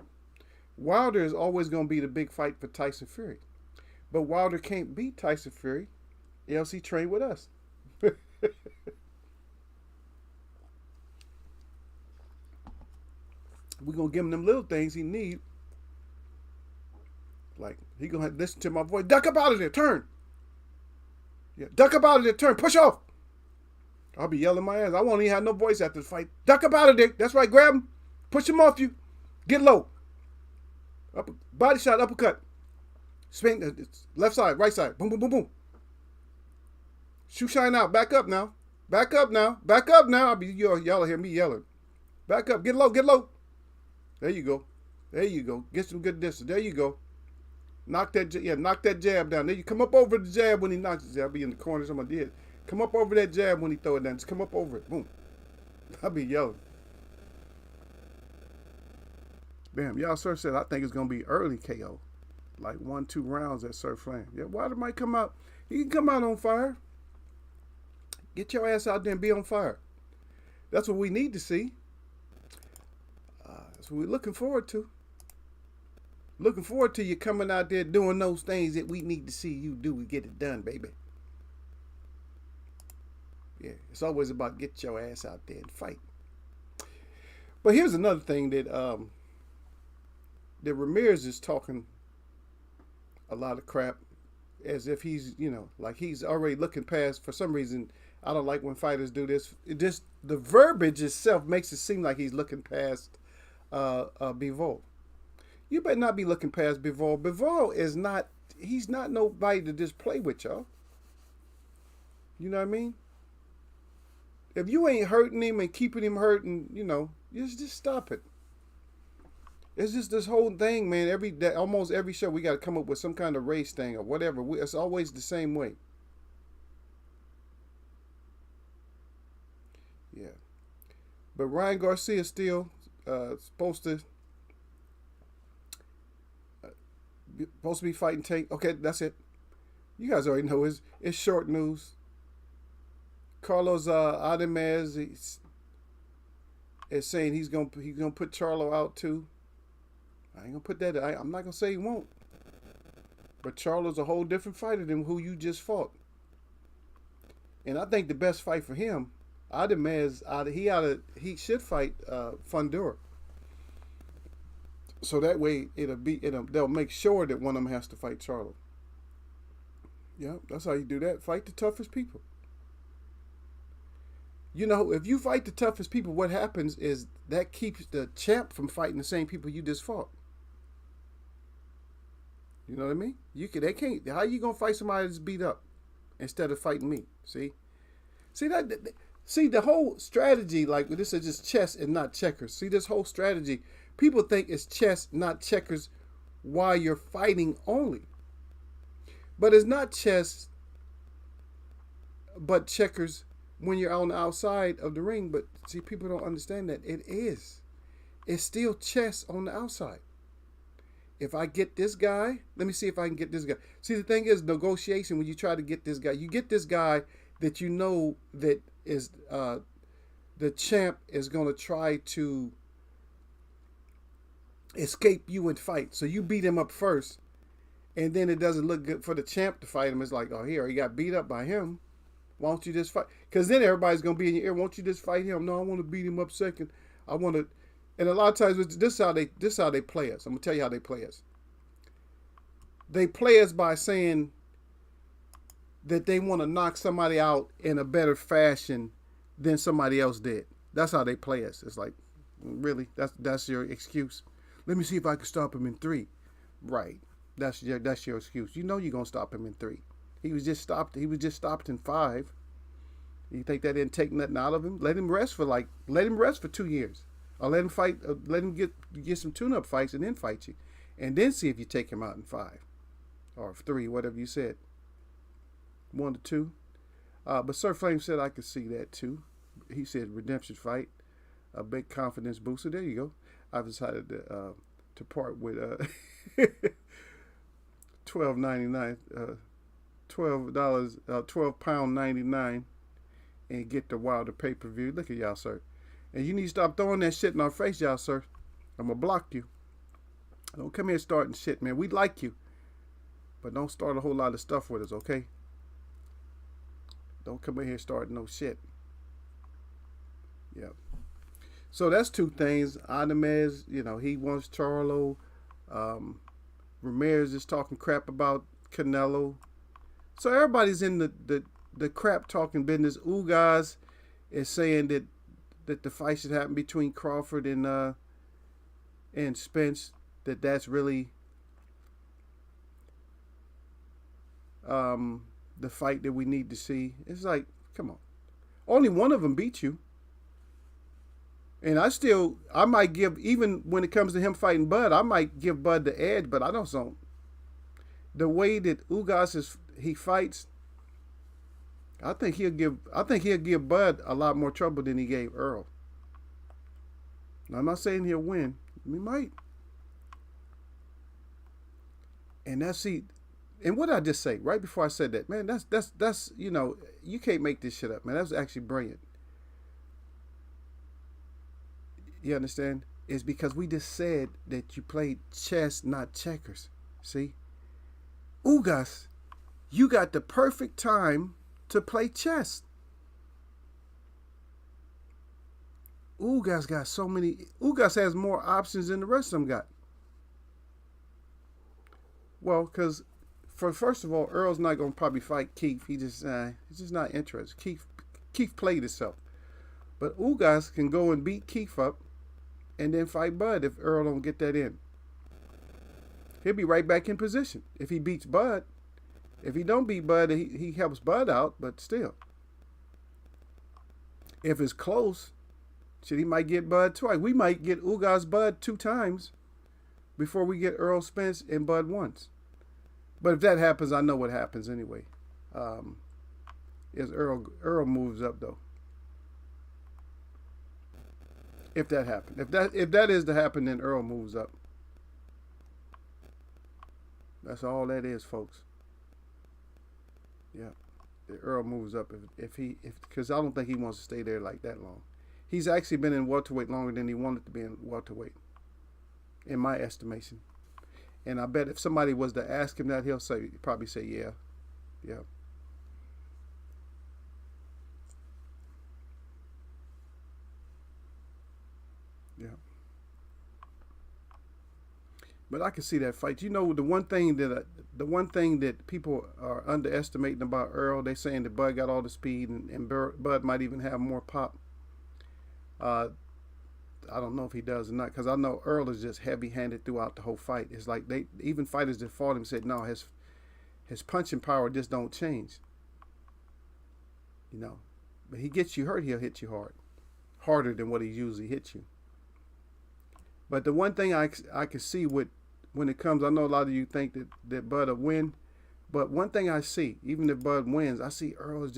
Wilder is always going to be the big fight for Tyson Fury. But Wilder can't beat Tyson Fury, else he trained with us. We're going to give him them little things he need. Like, he going to have to listen to my voice. Duck up out of there. Turn. Yeah, duck up out of there. Turn. Push off. I'll be yelling my ass. I won't even have no voice after the fight. Duck up out of there. That's right. Grab him. Push him off you. Get low. Body shot, uppercut. Swing, left side, right side. Boom, boom, boom, boom. Shoe shine out. Back up now. Back up now. Back up now. Y'all hear me yelling. Back up. Get low. Get low. There you go. There you go. Get some good distance. There you go. Knock that jab down. There you come up over the jab when he knocks it. I'll be in the corner. Somebody did. Come up over that jab when he throw it down. Just come up over it. Boom. I'll be yelling. Bam. Y'all, Sir said, I think it's going to be early KO. Like 1-2 rounds at Sir Flame. Yeah, Wilder might come out. He can come out on fire. Get your ass out there and be on fire. That's what we need to see. That's what we're looking forward to. Looking forward to you coming out there doing those things that we need to see you do and get it done, baby. Yeah, it's always about get your ass out there and fight. But here's another thing that Ramirez is talking a lot of crap as if he's, like he's already looking past. For some reason, I don't like when fighters do this. The verbiage itself makes it seem like he's looking past Bivol. You better not be looking past Bivol. Bivol he's not nobody to just play with, y'all. You know what I mean? If you ain't hurting him and keeping him hurt and, just stop it. It's just this whole thing, man. Almost every show, we got to come up with some kind of race thing or whatever. It's always the same way. Yeah. But Ryan Garcia still supposed to be fighting Tank. Okay, that's it. You guys already know it's short news. Carlos Ademez is saying he's gonna put Charlo out too. I ain't gonna put that. I'm not gonna say he won't. But Charlo's a whole different fighter than who you just fought. And I think the best fight for him, Ademez, he should fight Fundora. So that way they'll make sure that one of them has to fight Charlo. Yeah, that's how you do that. Fight the toughest people. If you fight the toughest people, what happens is that keeps the champ from fighting the same people you just fought. You know what I mean? They can't. How you gonna fight somebody that's beat up instead of fighting me? See the whole strategy. Like this is just chess and not checkers. See this whole strategy. People think it's chess, not checkers, while you're fighting only. But it's not chess, but checkers when you're on the outside of the ring. But see, people don't understand that. It is. It's still chess on the outside. If I get this guy, let me see if I can get this guy. See, the thing is, negotiation, when you try to get this guy, you get this guy that you know that is the champ is going to try to escape you and fight. So you beat him up first, and then it doesn't look good for the champ to fight him. It's like, oh, here, he got beat up by him. Why don't you just fight? Because then everybody's gonna be in your ear. Won't you just fight him? No, I want to beat him up second. I want to. And a lot of times, this is how they play us. I'm gonna tell you how they play us. They play us by saying that they want to knock somebody out in a better fashion than somebody else did. That's how they play us. It's like, really? That's your excuse? Let me see if I can stop him in 3. Right. That's your excuse. You know you're gonna stop him in 3. He was just stopped in 5. You think that didn't take nothing out of him? Let him rest for 2 years. Or let him fight, let him get some tune-up fights and then fight you. And then see if you take him out in 5. Or 3, whatever you said. 1 to 2. But Sir Flame said I could see that too. He said redemption fight, a big confidence booster. There you go. I've decided to part with $12.99, £12.99, and get the Wilder pay-per-view. Look at y'all, sir. And you need to stop throwing that shit in our face, y'all, sir. I'm gonna block you. Don't come here starting shit, man. We like you, but don't start a whole lot of stuff with us, okay? Don't come in here starting no shit. Yeah. So that's 2 things. Adamez, he wants Charlo. Ramirez is talking crap about Canelo. So everybody's in the crap talking business. Ugas is saying that the fight should happen between Crawford and Spence. That's really the fight that we need to see. It's like, come on. Only one of them beat you. And I might give, even when it comes to him fighting Bud, I might give Bud the edge, but I don't. The way that Ugas he fights, I think he'll give Bud a lot more trouble than he gave Earl. Now, I'm not saying he'll win. He might. And and what did I just say right before I said that? Man, that's you can't make this shit up, man. That was actually brilliant. You understand? It's because we just said that you played chess, not checkers. See? Ugas, you got the perfect time to play chess. Ugas got so many. Ugas has more options than the rest of them got. Well, because first of all, Earl's not gonna probably fight Keith. He's just not interested. Keith played himself, but Ugas can go and beat Keith up, and then fight Bud if Earl don't get that in. He'll be right back in position if he beats Bud. If he don't beat Bud, he helps Bud out, but still. If it's close, shit, he might get Bud twice. We might get Ugas Bud 2 times before we get Earl Spence and Bud once. But if that happens, I know what happens anyway. Is Earl moves up though. If that happens. If that is to happen, then Earl moves up. That's all that is, folks. Yeah. The Earl moves up because I don't think he wants to stay there like that long. He's actually been in welterweight longer than he wanted to be in welterweight, in my estimation. And I bet if somebody was to ask him that, he'll probably say, yeah. Yeah. Yeah. But I can see that fight. The one thing that people are underestimating about Earl, they saying that Bud got all the speed and Bud might even have more pop. I don't know if he does or not, because I know Earl is just heavy-handed throughout the whole fight. It's like even fighters that fought him said, no, his punching power just don't change. But he gets you hurt, he'll hit you hard, harder than what he usually hits you. But the one thing I can see when it comes, I know a lot of you think that Bud will win, but one thing I see, even if Bud wins, I see Earl is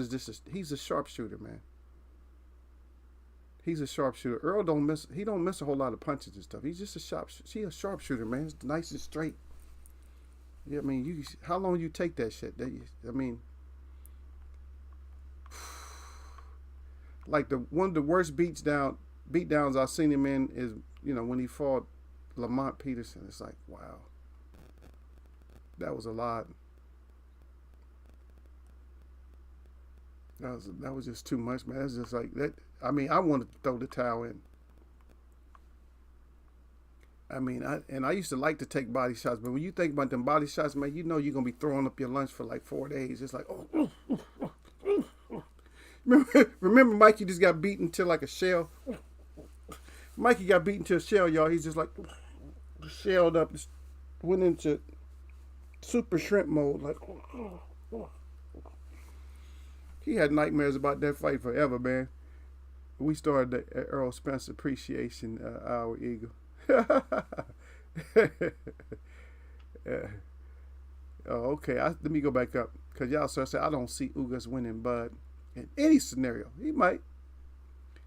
just he's a sharpshooter, man. He's a sharpshooter. Earl don't miss a whole lot of punches and stuff. He's just a sharpshooter, man. It's nice and straight. Yeah, I mean, how long you take that shit? Like one of the worst beatdowns I've seen him in is, when he fought Lamont Peterson. It's like, wow. That was a lot. That was just too much, man. That's just like that. I mean, I wanted to throw the towel in. I mean, I used to like to take body shots, but when you think about them body shots, man, you know you're gonna be throwing up your lunch for like 4 days. It's like, oh. Remember, Mikey just got beaten to like a shell. Mikey got beaten to a shell, y'all. He's just like shelled up, just went into super shrimp mode. Like, he had nightmares about that fight forever, man. We started the Earl Spence Appreciation Hour, Eagle. Oh, okay. Let me go back up because y'all said I don't see Ugas winning Bud in any scenario. He might.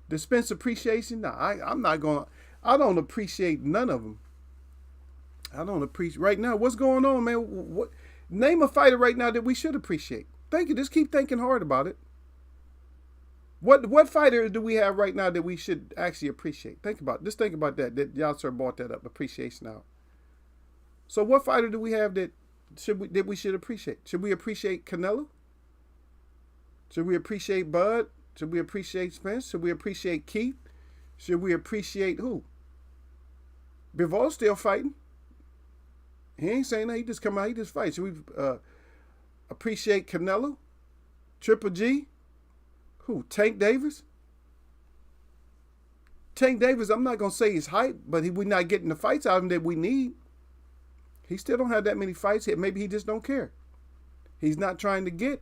The Spence Appreciation? No, I'm not going. I don't appreciate none of them. I don't appreciate right now. What's going on, man? What? Name a fighter right now that we should appreciate. Thank you. Just keep thinking hard about it. What fighter do we have right now that we should actually appreciate? Think about that. That y'all sir brought that up. Appreciation out. So what fighter do we have that we should appreciate? Should we appreciate Canelo? Should we appreciate Bud? Should we appreciate Spence? Should we appreciate Keith? Should we appreciate who? Bivol still fighting. He ain't saying that. He just come out. He just fights. Should we appreciate Canelo? Triple G? Who? Tank Davis? Tank Davis, I'm not going to say he's hype, but we're not getting the fights out of him that we need. He still don't have that many fights yet. Maybe he just don't care. He's not trying to get,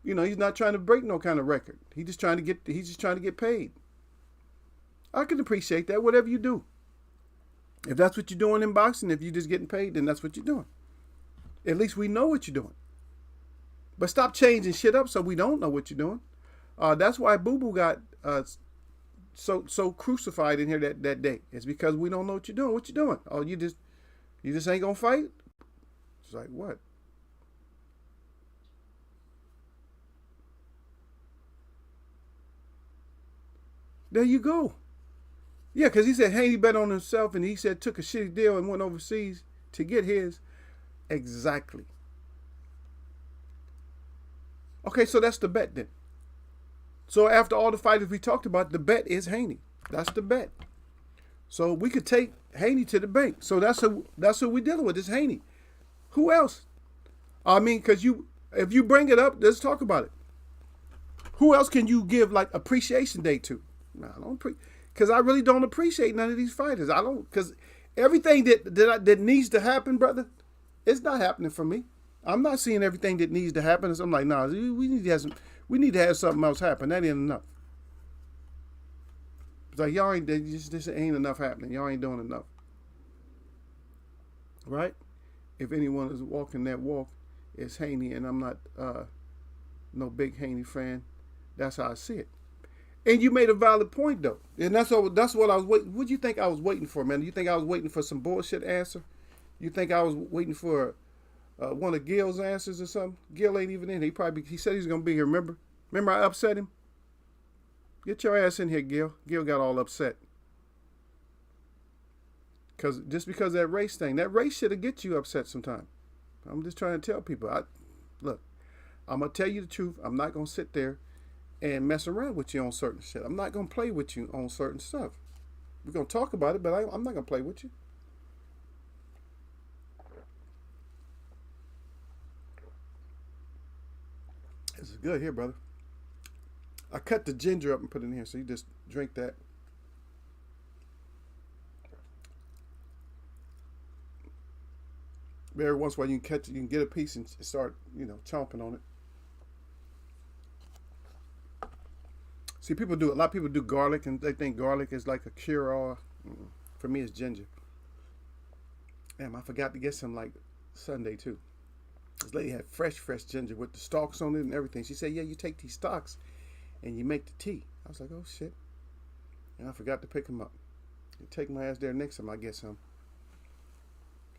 he's not trying to break no kind of record. He's just trying to get paid. I can appreciate that, whatever you do. If that's what you're doing in boxing, if you're just getting paid, then that's what you're doing. At least we know what you're doing. But stop changing shit up so we don't know what you're doing. That's why Boo Boo got so crucified in here that day. It's because we don't know what you're doing. What you doing? Oh, you just ain't gonna fight? It's like, what? There you go. Yeah, because he said Haney bet on himself and he said took a shitty deal and went overseas to get his. Exactly. Okay, so that's the bet then. So after all the fighters we talked about, the bet is Haney. That's the bet. So we could take Haney to the bank. So that's who we're dealing with. It's Haney. Who else? I mean, because if you bring it up, let's talk about it. Who else can you give like appreciation day to? No, I don't because I really don't appreciate none of these fighters. I don't, because everything that needs to happen, brother, it's not happening for me. I'm not seeing everything that needs to happen. So I'm like, nah, we need to have something else happen. That ain't enough. It's like y'all ain't this ain't enough happening. Y'all ain't doing enough. Right? If anyone is walking that walk, it's Haney, and I'm not no big Haney fan. That's how I see it. And you made a valid point though. And that's what I was waiting. What do you think I was waiting for, man? You think I was waiting for some bullshit answer? You think I was waiting for one of Gil's answers or something? Gil ain't even in. He said he's gonna be here. Remember I upset him? Get your ass in here, Gil. Gil got all upset. Just because that race should have get you upset sometime. I'm just trying to tell people. Look, I'm gonna tell you the truth. I'm not gonna sit there and mess around with you on certain shit. I'm not gonna play with you on certain stuff. We're gonna talk about it, but I'm not gonna play with you. This is good here, brother. I cut the ginger up and put it in here, so you just drink that. Every once in a while you can get a piece and start, chomping on it. See, a lot of people do garlic and they think garlic is like a cure-all. For me, it's ginger. Damn, I forgot to get some like Sunday too. This lady had fresh ginger with the stalks on it and everything. She said, yeah, you take these stalks and you make the tea. I was like, oh shit. And I forgot to pick them up. You take my ass there next time I get some.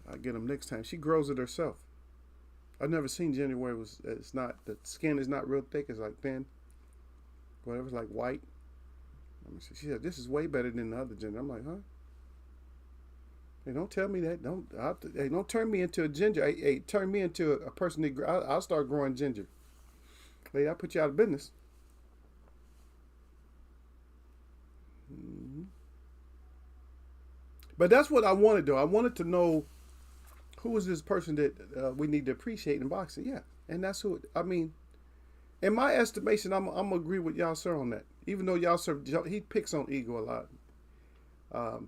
I'll get them next time. She grows it herself. I've never seen ginger where the skin is not real thick. It's like thin. Whatever, it's like white. Let me see. She said, this is way better than the other ginger. I'm like, huh? Hey, don't tell me that. Don't turn me into a ginger. Hey, turn me into a person that I'll start growing ginger. Lady, I put you out of business. Mm-hmm. But that's what I wanted, though. I wanted to know who is this person that we need to appreciate in boxing. Yeah, and that's who. I mean, in my estimation, I'm gonna agree with y'all sir on that. Even though y'all sir, he picks on ego a lot.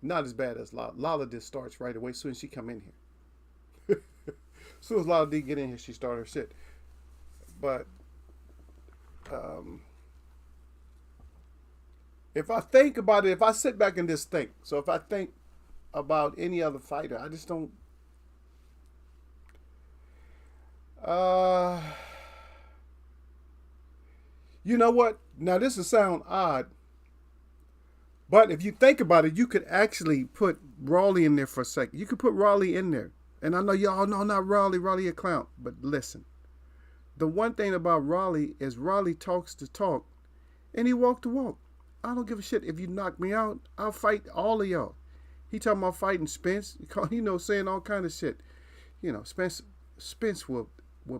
Not as bad as Lala. Lala just starts right away as soon as she come in here. As soon as Lala D get in here, she start her shit. But if I think about it, if I sit back and just think, so if I think about any other fighter, I just don't. You know what? Now this will sound odd, but if you think about it, you could actually put Raleigh in there for a second. You could put Raleigh in there. And I know y'all know not Raleigh, Raleigh a clown. But listen, the one thing about Raleigh is Raleigh talks the talk and he walk the walk. I don't give a shit if you knock me out. I'll fight all of y'all. He talking about fighting Spence, you know, saying all kind of shit. You know, Spence will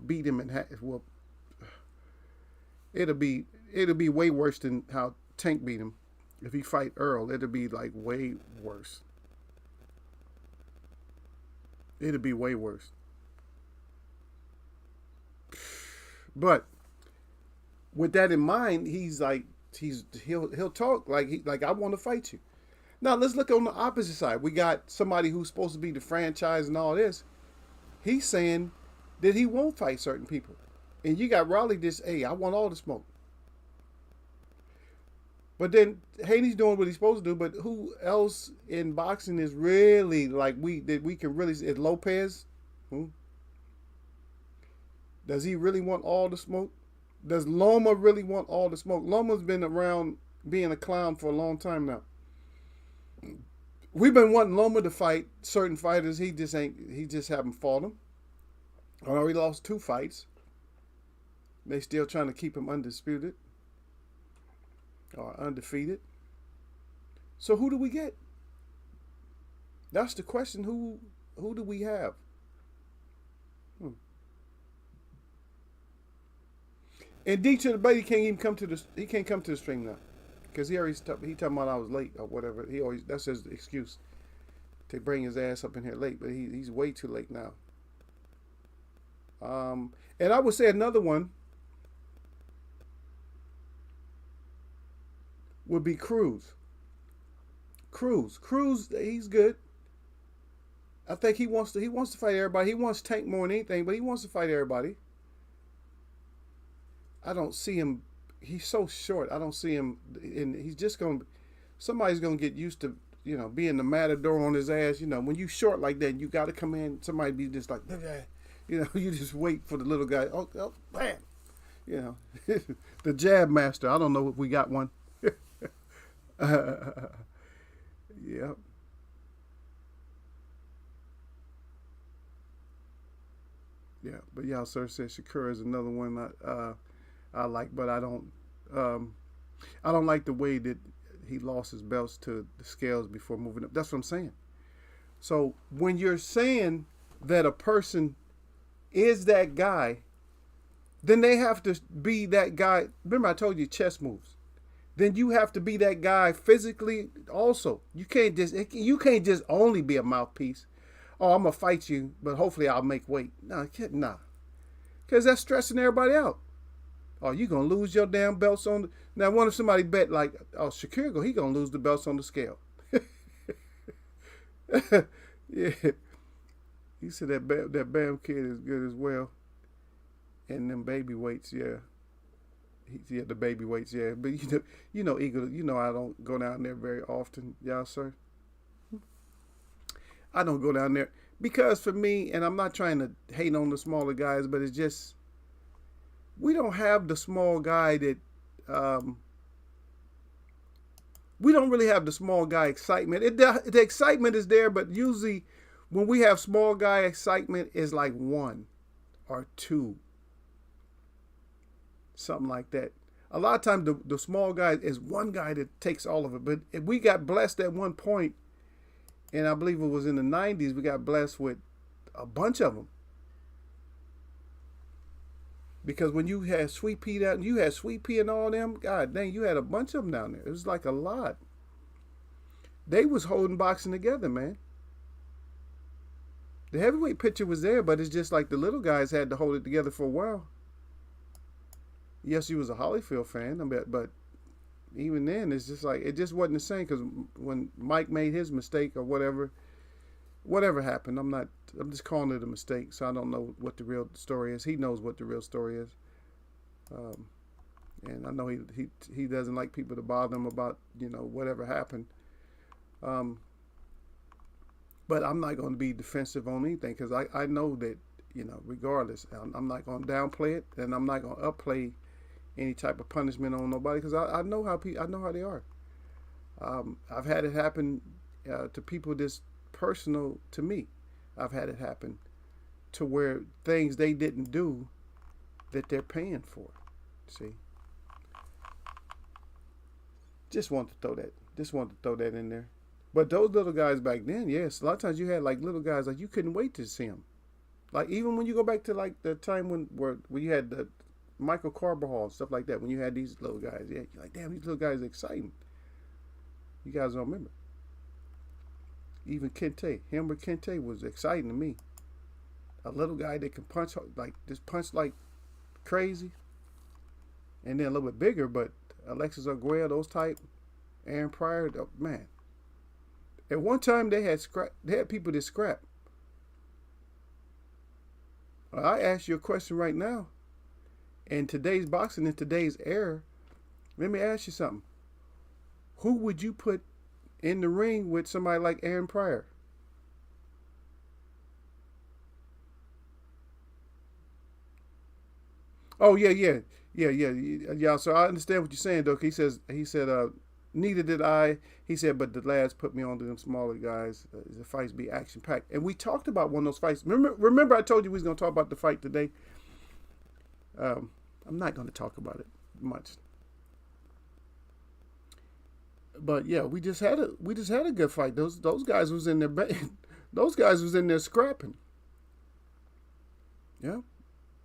beat him and will. It'll be way worse than how Tank beat him. If he fight Earl, it'll be like way worse. It'll be way worse. But with that in mind, he'll talk like I want to fight you. Now let's look on the opposite side. We got somebody who's supposed to be the franchise and all this. He's saying that he won't fight certain people. And you got Raleigh just, hey, I want all the smoke. But then Haney's doing what he's supposed to do. But who else in boxing is really like we can really? Is Lopez? Does he really want all the smoke? Does Loma really want all the smoke? Loma's been around being a clown for a long time now. We've been wanting Loma to fight certain fighters. He just haven't fought them. I already lost 2 fights. They still trying to keep him undisputed or undefeated. So who do we get? That's the question. Who do we have? And D to the Bay, he can't come to the stream now because he talking about I was late or whatever. That's his excuse to bring his ass up in here late, but he's way too late now. And I would say another one would be Cruz. Cruz, he's good. I think he wants to fight everybody. He wants Tank more than anything, but he wants to fight everybody. I don't see him. He's so short. I don't see him, and he's just somebody's gonna get used to, you know, being the matador on his ass. You know, when you short like that, you got to come in. Somebody be just like, you know, you just wait for the little guy. Oh, bam. You know, the jab master. I don't know if we got one. Yeah. Yeah, but y'all sir said Shakur is another one I like, but I don't like the way that he lost his belts to the scales before moving up. That's what I'm saying. So when you're saying that a person is that guy, then they have to be that guy. Remember I told you chess moves. Then you have to be that guy physically also. You can't just only be a mouthpiece. Oh, I'm gonna fight you, but hopefully I'll make weight. Nah. Because that's stressing everybody out. Oh, you gonna lose your damn belts on the... Now, what if somebody bet like, oh, Shakir, he gonna lose the belts on the scale? Yeah. He said that Bam kid is good as well. And them baby weights, yeah. The baby weights, yeah. But you know, Eagle, you know I don't go down there very often, y'all, sir. I don't go down there because for me, and I'm not trying to hate on the smaller guys, but it's just we don't have the small guy that we don't really have the small guy excitement. The excitement is there, but usually when we have small guy excitement is like 1 or 2. Something like that. A lot of times the small guy is one guy that takes all of it. But if we got blessed at one point, and I believe it was in the 90s, we got blessed with a bunch of them. Because when you had Sweet Pea down, you had Sweet Pea and all them. God dang, you had a bunch of them down there. It was like a lot. They was holding boxing together, man. The heavyweight picture was there, but it's just like the little guys had to hold it together for a while. Yes, he was a Holyfield fan, but even then, it's just like it just wasn't the same. Because when Mike made his mistake or whatever happened, I'm not. I'm just calling it a mistake. So I don't know what the real story is. He knows what the real story is, um, and I know he doesn't like people to bother him about whatever happened. Um, but I'm not going to be defensive on anything because I know that regardless, I'm not going to downplay it and I'm not going to upplay any type of punishment on nobody because I know I know how they are. I've had it happen to people this personal to me. I've had it happen to where things they didn't do that they're paying for. See, just wanted to throw that in there. But those little guys back then, yes, a lot of times you had like little guys like you couldn't wait to see them. Like even when you go back to like the time when you had the Michael Carbajal and stuff like that, when you had these little guys, yeah, you're like, damn, these little guys are exciting. You guys don't remember. Even Kente, Hammer Kente was exciting to me. A little guy that can punch like crazy, and then a little bit bigger, but Alexis Arguello, those type, Aaron Pryor, man. At one time they had people that scrap. I ask you a question right now. In today's boxing, in today's era, let me ask you something. Who would you put in the ring with somebody like Aaron Pryor? Oh yeah. So I understand what you're saying, though. He said, neither did I. He said, but the lads put me on to them smaller guys. The fights be action packed, and we talked about one of those fights. Remember, I told you we was gonna talk about the fight today. Um, I'm not gonna talk about it much, but yeah, we just had a good fight. Those guys was in there. Those guys was in there scrapping. Yeah,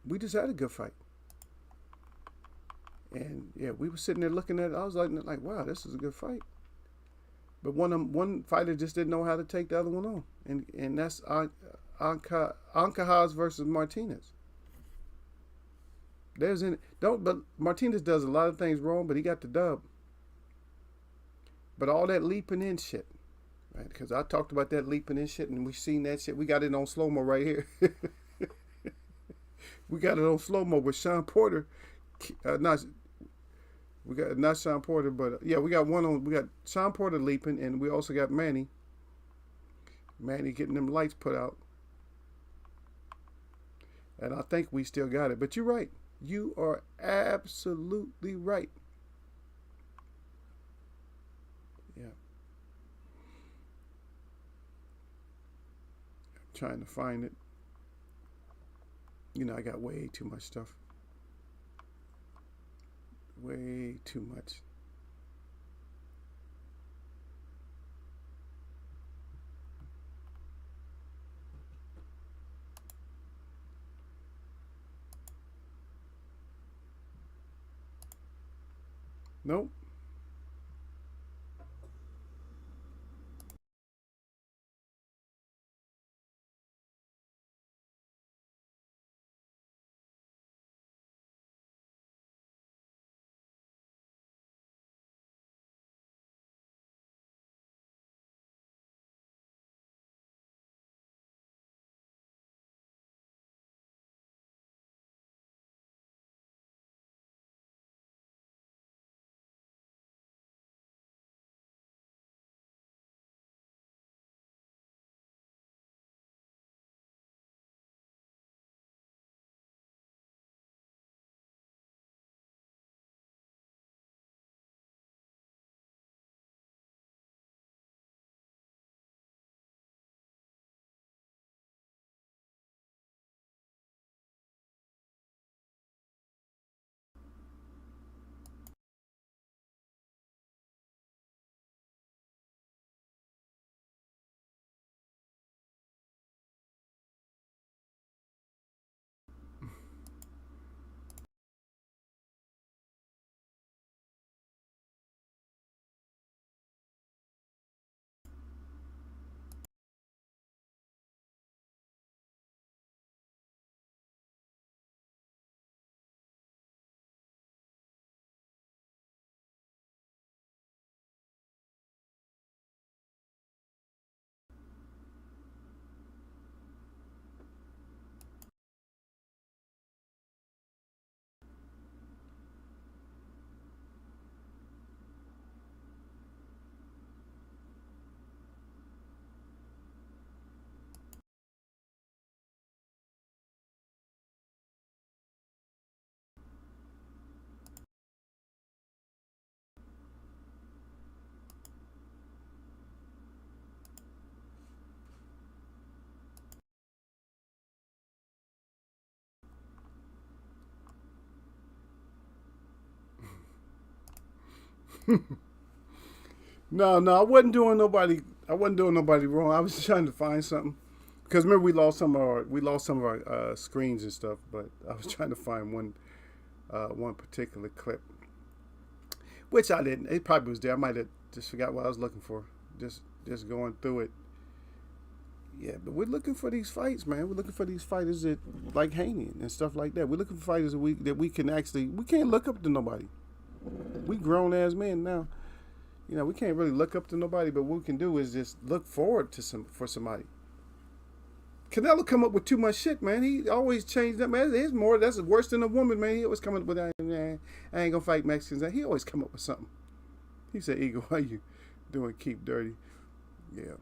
we just had a good fight. And yeah, we were sitting there looking at it. I was like, wow, this is a good fight. But one fighter just didn't know how to take the other one on, and that's Ankahas versus Martinez. There's in don't but Martinez does a lot of things wrong, but he got the dub. But all that leaping in shit, right? Because I talked about that leaping in shit, and we seen that shit. We got it on slow mo right here. We got it on slow mo with Sean Porter. Not we got not Sean Porter, but yeah, we got one on. We got Sean Porter leaping, and we also got Manny. Manny getting them lights put out, and I think we still got it. But you're right. You are absolutely right. Yeah, I'm trying to find it. I got way too much stuff. Way too much. Nope. No, I wasn't doing nobody. I wasn't doing nobody wrong. I was trying to find something because remember we lost some of our screens and stuff. But I was trying to find one particular clip, which I didn't. It probably was there. I might have just forgot what I was looking for. Just going through it. Yeah, but we're looking for these fights, man. We're looking for these fighters that like Haney and stuff like that. We're looking for fighters that we can actually. We can't look up to nobody. We grown ass men now. You know, we can't really look up to nobody, but what we can do is just look forward to somebody. Canelo come up with too much shit, man. He always changed up, man. There's more. That's worse than a woman, man. He always come up with, man, I ain't gonna fight Mexicans. He always come up with something. He said, Eagle, why you doing Keep Dirty? Yeah.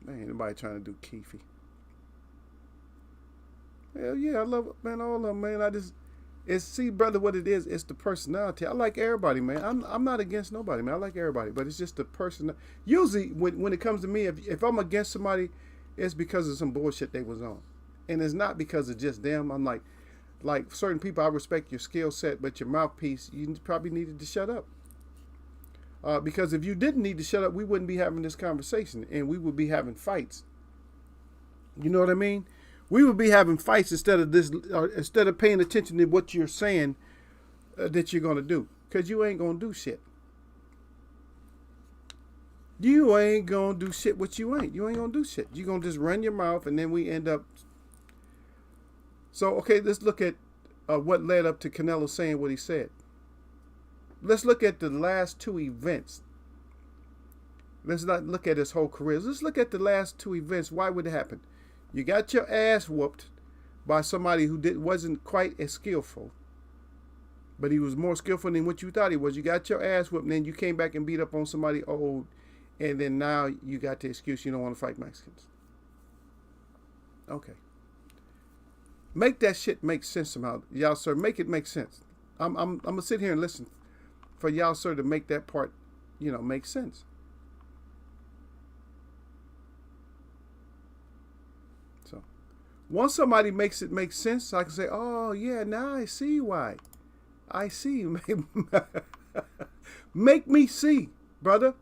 Man, ain't nobody trying to do Keefy. Hell yeah, I love, man, all of them, man. See, brother, what it is, it's the personality. I like everybody, man. I'm not against nobody, man. I like everybody, but it's just the person. Usually, when it comes to me, if I'm against somebody, it's because of some bullshit they was on, and it's not because of just them. I'm like certain people, I respect your skill set, but your mouthpiece, you probably needed to shut up. Because if you didn't need to shut up, we wouldn't be having this conversation, and we would be having fights. You know what I mean? We would be having fights instead of paying attention to what you're saying that you're gonna do, because you ain't gonna do shit. You ain't gonna do shit what you ain't. You ain't gonna do shit. You're gonna just run your mouth, and then we end up. So okay, let's look at what led up to Canelo saying what he said. Let's look at the last two events. Let's not look at his whole career. Let's look at the last two events. Why would it happen? You got your ass whooped by somebody who wasn't quite as skillful, but he was more skillful than what you thought he was. You got your ass whooped, and then you came back and beat up on somebody old, and then now you got the excuse you don't want to fight Mexicans. Okay. Make that shit make sense somehow. Y'all, sir, make it make sense. I'm going to sit here and listen for y'all, sir, to make that part, make sense. So, once somebody makes it make sense, I can say, oh, yeah, now I see why. I see. Make me see, brother.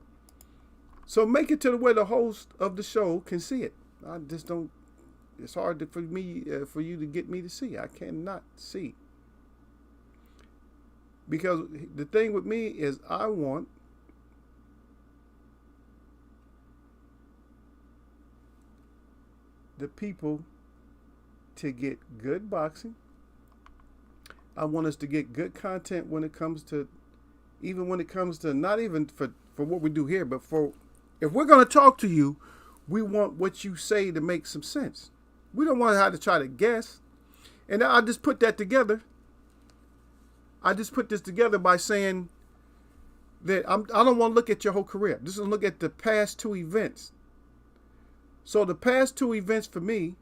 So make it to where the host of the show can see it. I just don't, it's hard for you to get me to see. I cannot see. Because the thing with me is I want the people to get good boxing. I want us to get good content when it comes to not even for what we do here, but if we're going to talk to you, we want what you say to make some sense. We don't want how to try to guess. And I just put that together. I just put this together by saying that I don't want to look at your whole career. Just look at the past two events. So the past two events for me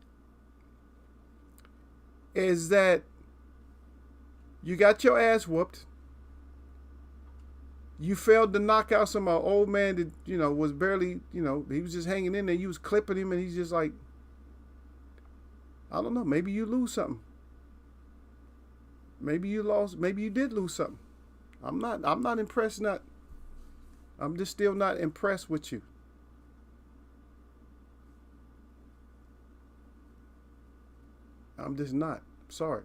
is that you got your ass whooped. You failed to knock out some old man that, was barely, he was just hanging in there. You was clipping him, and he's just like, I don't know, maybe you lose something. Maybe you lost, maybe you did lose something. I'm not impressed, I'm just still not impressed with you. I'm just not. Sorry.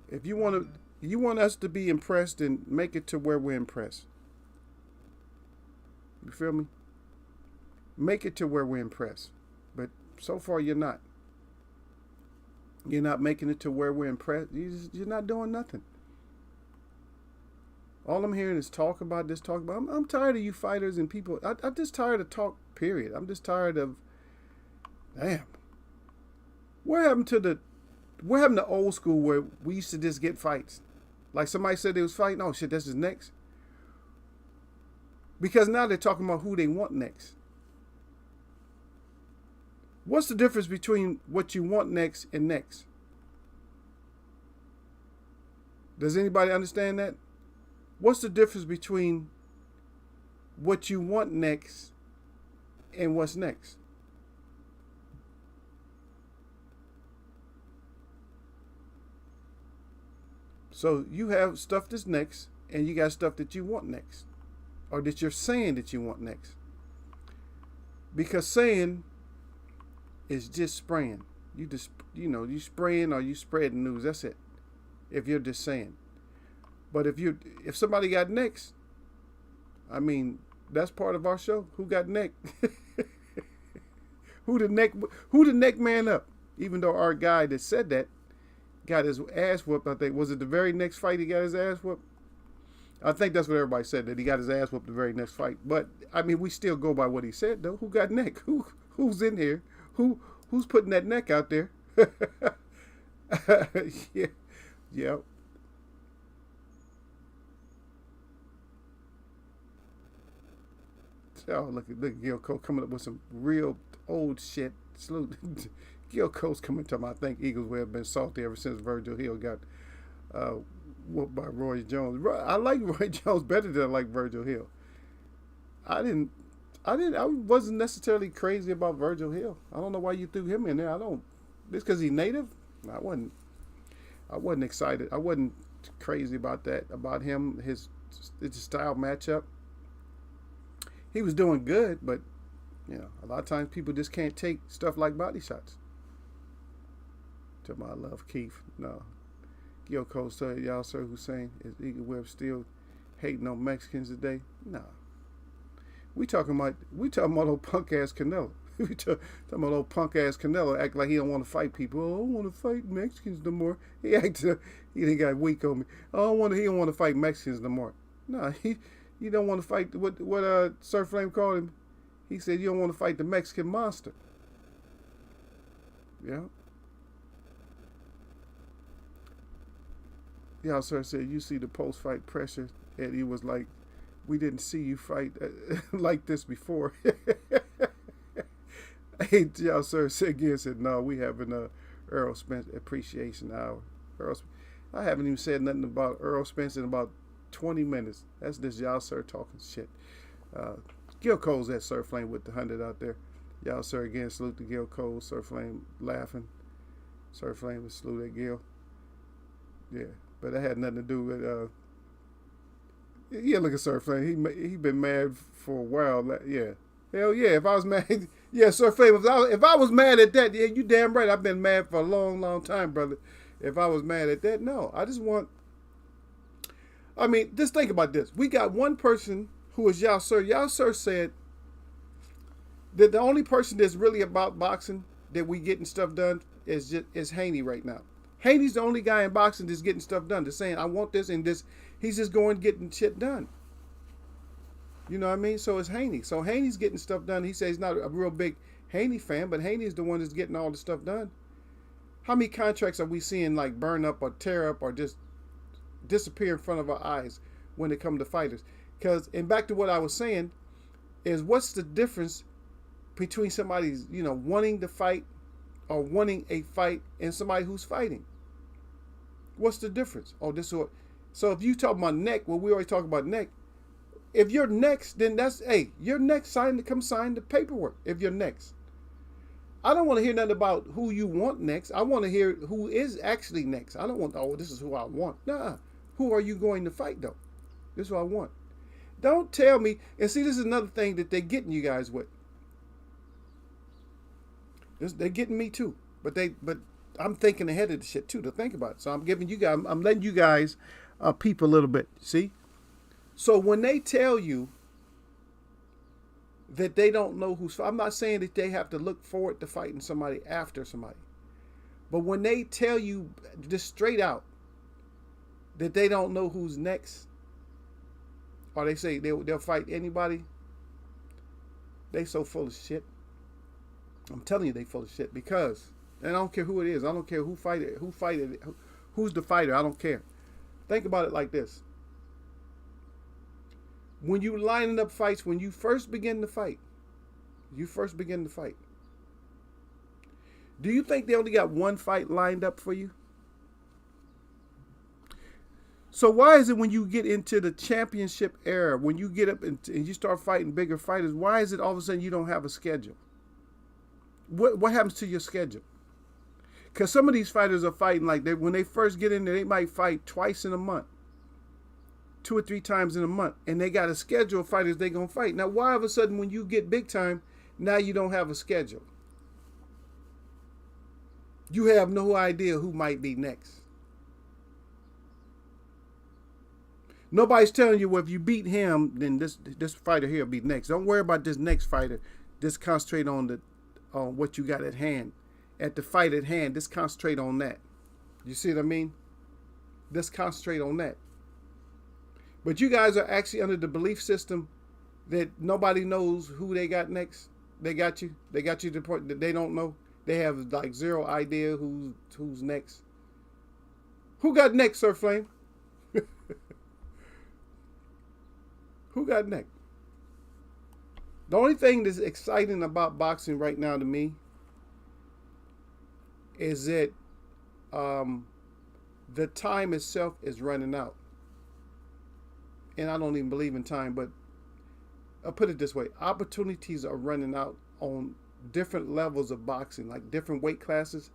If you want us to be impressed, then make it to where we're impressed. You feel me? Make it to where we're impressed. But so far you're not. You're not making it to where we're impressed. You're not doing nothing. All I'm hearing is talk about this, talk about. I'm tired of you fighters and people. I'm just tired of talk, period. I'm just tired of, damn. What happened to old school where we used to just get fights? Like somebody said they was fighting. Oh, shit, this is next. Because now they're talking about who they want next. What's the difference between what you want next and next? Does anybody understand that? What's the difference between what you want next and what's next? So you have stuff that's next, and you got stuff that you want next, or that you're saying that you want next. Because saying is just spraying. You just, you spraying or you spreading news. That's it. If you're just saying. But if somebody got next, I mean, that's part of our show. Who got neck? Who the neck man up? Even though our guy that said that got his ass whooped, I think. Was it the very next fight he got his ass whooped? I think that's what everybody said, that he got his ass whooped the very next fight. But I mean, we still go by what he said, though. Who got neck? Who's in here? Who's putting that neck out there? Yeah. Oh, look at Gil Cole coming up with some real old shit. Salute. Gil Cole's coming to him. I think Eagles will have been salty ever since Virgil Hill got whooped by Roy Jones. I like Roy Jones better than I like Virgil Hill. I wasn't necessarily crazy about Virgil Hill. I don't know why you threw him in there. Just because he's native? I wasn't excited. I wasn't crazy about that, about him, his style matchup. He was doing good, but a lot of times people just can't take stuff like body shots. To my love, Keith. No. Gil Cole said, y'all, Sir Hussein, is Eagle Webb still hating on Mexicans today? Nah. We talking about old punk ass Canella. We talking about old punk ass Canella act like he don't want to fight people. Oh, I don't want to fight Mexicans no more. He got weak on me. He don't want to fight Mexicans no more. No, he don't want to fight what Sir Flame called him. He said you don't want to fight the Mexican monster. Yeah. Y'all, sir, said you see the post-fight pressure, and he was like, we didn't see you fight like this before. Hey, y'all, sir, said no, we having a Earl Spence appreciation hour. I haven't even said nothing about Earl Spence in about 20 minutes. That's just y'all, sir, talking shit. Gil Cole's at Sir Flame with the 100 out there. Y'all, sir, again, salute to Gil Cole. Sir Flame laughing. Sir Flame was salute at Gil. Yeah, but that had nothing to do with look at Sir Flame. He been mad for a while. Yeah. Hell yeah, if I was mad, yeah, Sir Flame, if I was mad at that, yeah, you damn right, I've been mad for a long, long time, brother. If I was mad at that, no, just think about this. We got one person who is Y'all Sir. Y'all Sir said that the only person that's really about boxing that we getting stuff done is Haney right now. Haney's the only guy in boxing that's getting stuff done. That's saying, I want this and this. He's just going getting shit done. You know what I mean? So it's Haney. So Haney's getting stuff done. He says he's not a real big Haney fan, but Haney's the one that's getting all the stuff done. How many contracts are we seeing like burn up or tear up or just disappear in front of our eyes when it comes to fighters? And back to what I was saying, is what's the difference between somebody's, wanting to fight or wanting a fight and somebody who's fighting? What's the difference? So if you talk about neck, well, we always talk about neck. If you're next, then you're next, come sign the paperwork if you're next. I don't want to hear nothing about who you want next. I want to hear who is actually next. I don't want, this is who I want. Nah, who are you going to fight though? This is who I want. Don't tell me, and see, this is another thing that they're getting you guys with. They're getting me too, but I'm thinking ahead of the shit too to think about it. So I'm letting you guys peep a little bit. See? So when they tell you that they don't know I'm not saying that they have to look forward to fighting somebody after somebody. But when they tell you just straight out that they don't know who's next, or they say they'll fight anybody, they so full of shit. I'm telling you they full of shit because, and I don't care who it is. I don't care who's the fighter. I don't care. Think about it like this. When you lining up fights, when you first begin to fight, do you think they only got one fight lined up for you? So why is it when you get into the championship era, when you get up and you start fighting bigger fighters, why is it all of a sudden you don't have a schedule? What happens to your schedule? Because some of these fighters are fighting like when they first get in there, they might fight twice in a month, 2 or 3 times in a month, and they got a schedule of fighters they gonna fight. Now, why all of a sudden when you get big time, now you don't have a schedule? You have no idea who might be next. Nobody's telling you, well, if you beat him, then this fighter here will be next. Don't worry about this next fighter. Just concentrate on what you got at hand. At the fight at hand, just concentrate on that. You see what I mean? Just concentrate on that. But you guys are actually under the belief system that nobody knows who they got next. They got you. They got you to the point that they don't know. They have like zero idea who's next. Who got next, Sir Flame? Who got next? The only thing that's exciting about boxing right now to me is that the time itself is running out. And I don't even believe in time, but I'll put it this way. Opportunities are running out on different levels of boxing, like different weight classes.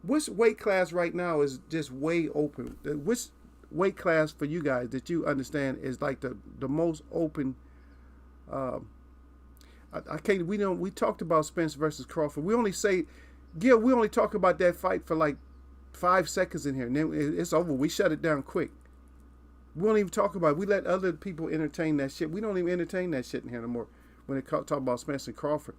Which weight class right now is just way open? Which weight class for you guys that you understand is like the most open? I can't. We talked about Spence versus Crawford. We only talk about that fight for like 5 seconds in here, and then it's over. We shut it down quick. We don't even talk about it. We let other people entertain that shit. We don't even entertain that shit in here no more when they talk about Spence and Crawford.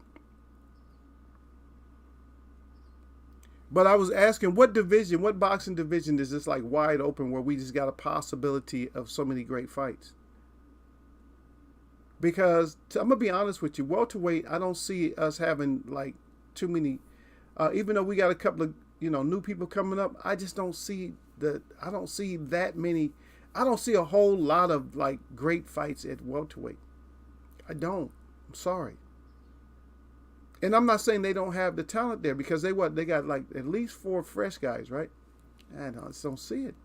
But I was asking, what boxing division is this like wide open where we just got a possibility of so many great fights? Because I'm gonna be honest with you, welterweight, I don't see us having like too many. Even though we got a couple of new people coming up, I just don't see I don't see that many. I don't see a whole lot of like great fights at welterweight. I don't. I'm sorry. And I'm not saying they don't have the talent there, because they got like at least 4 fresh guys, right? I just don't see it.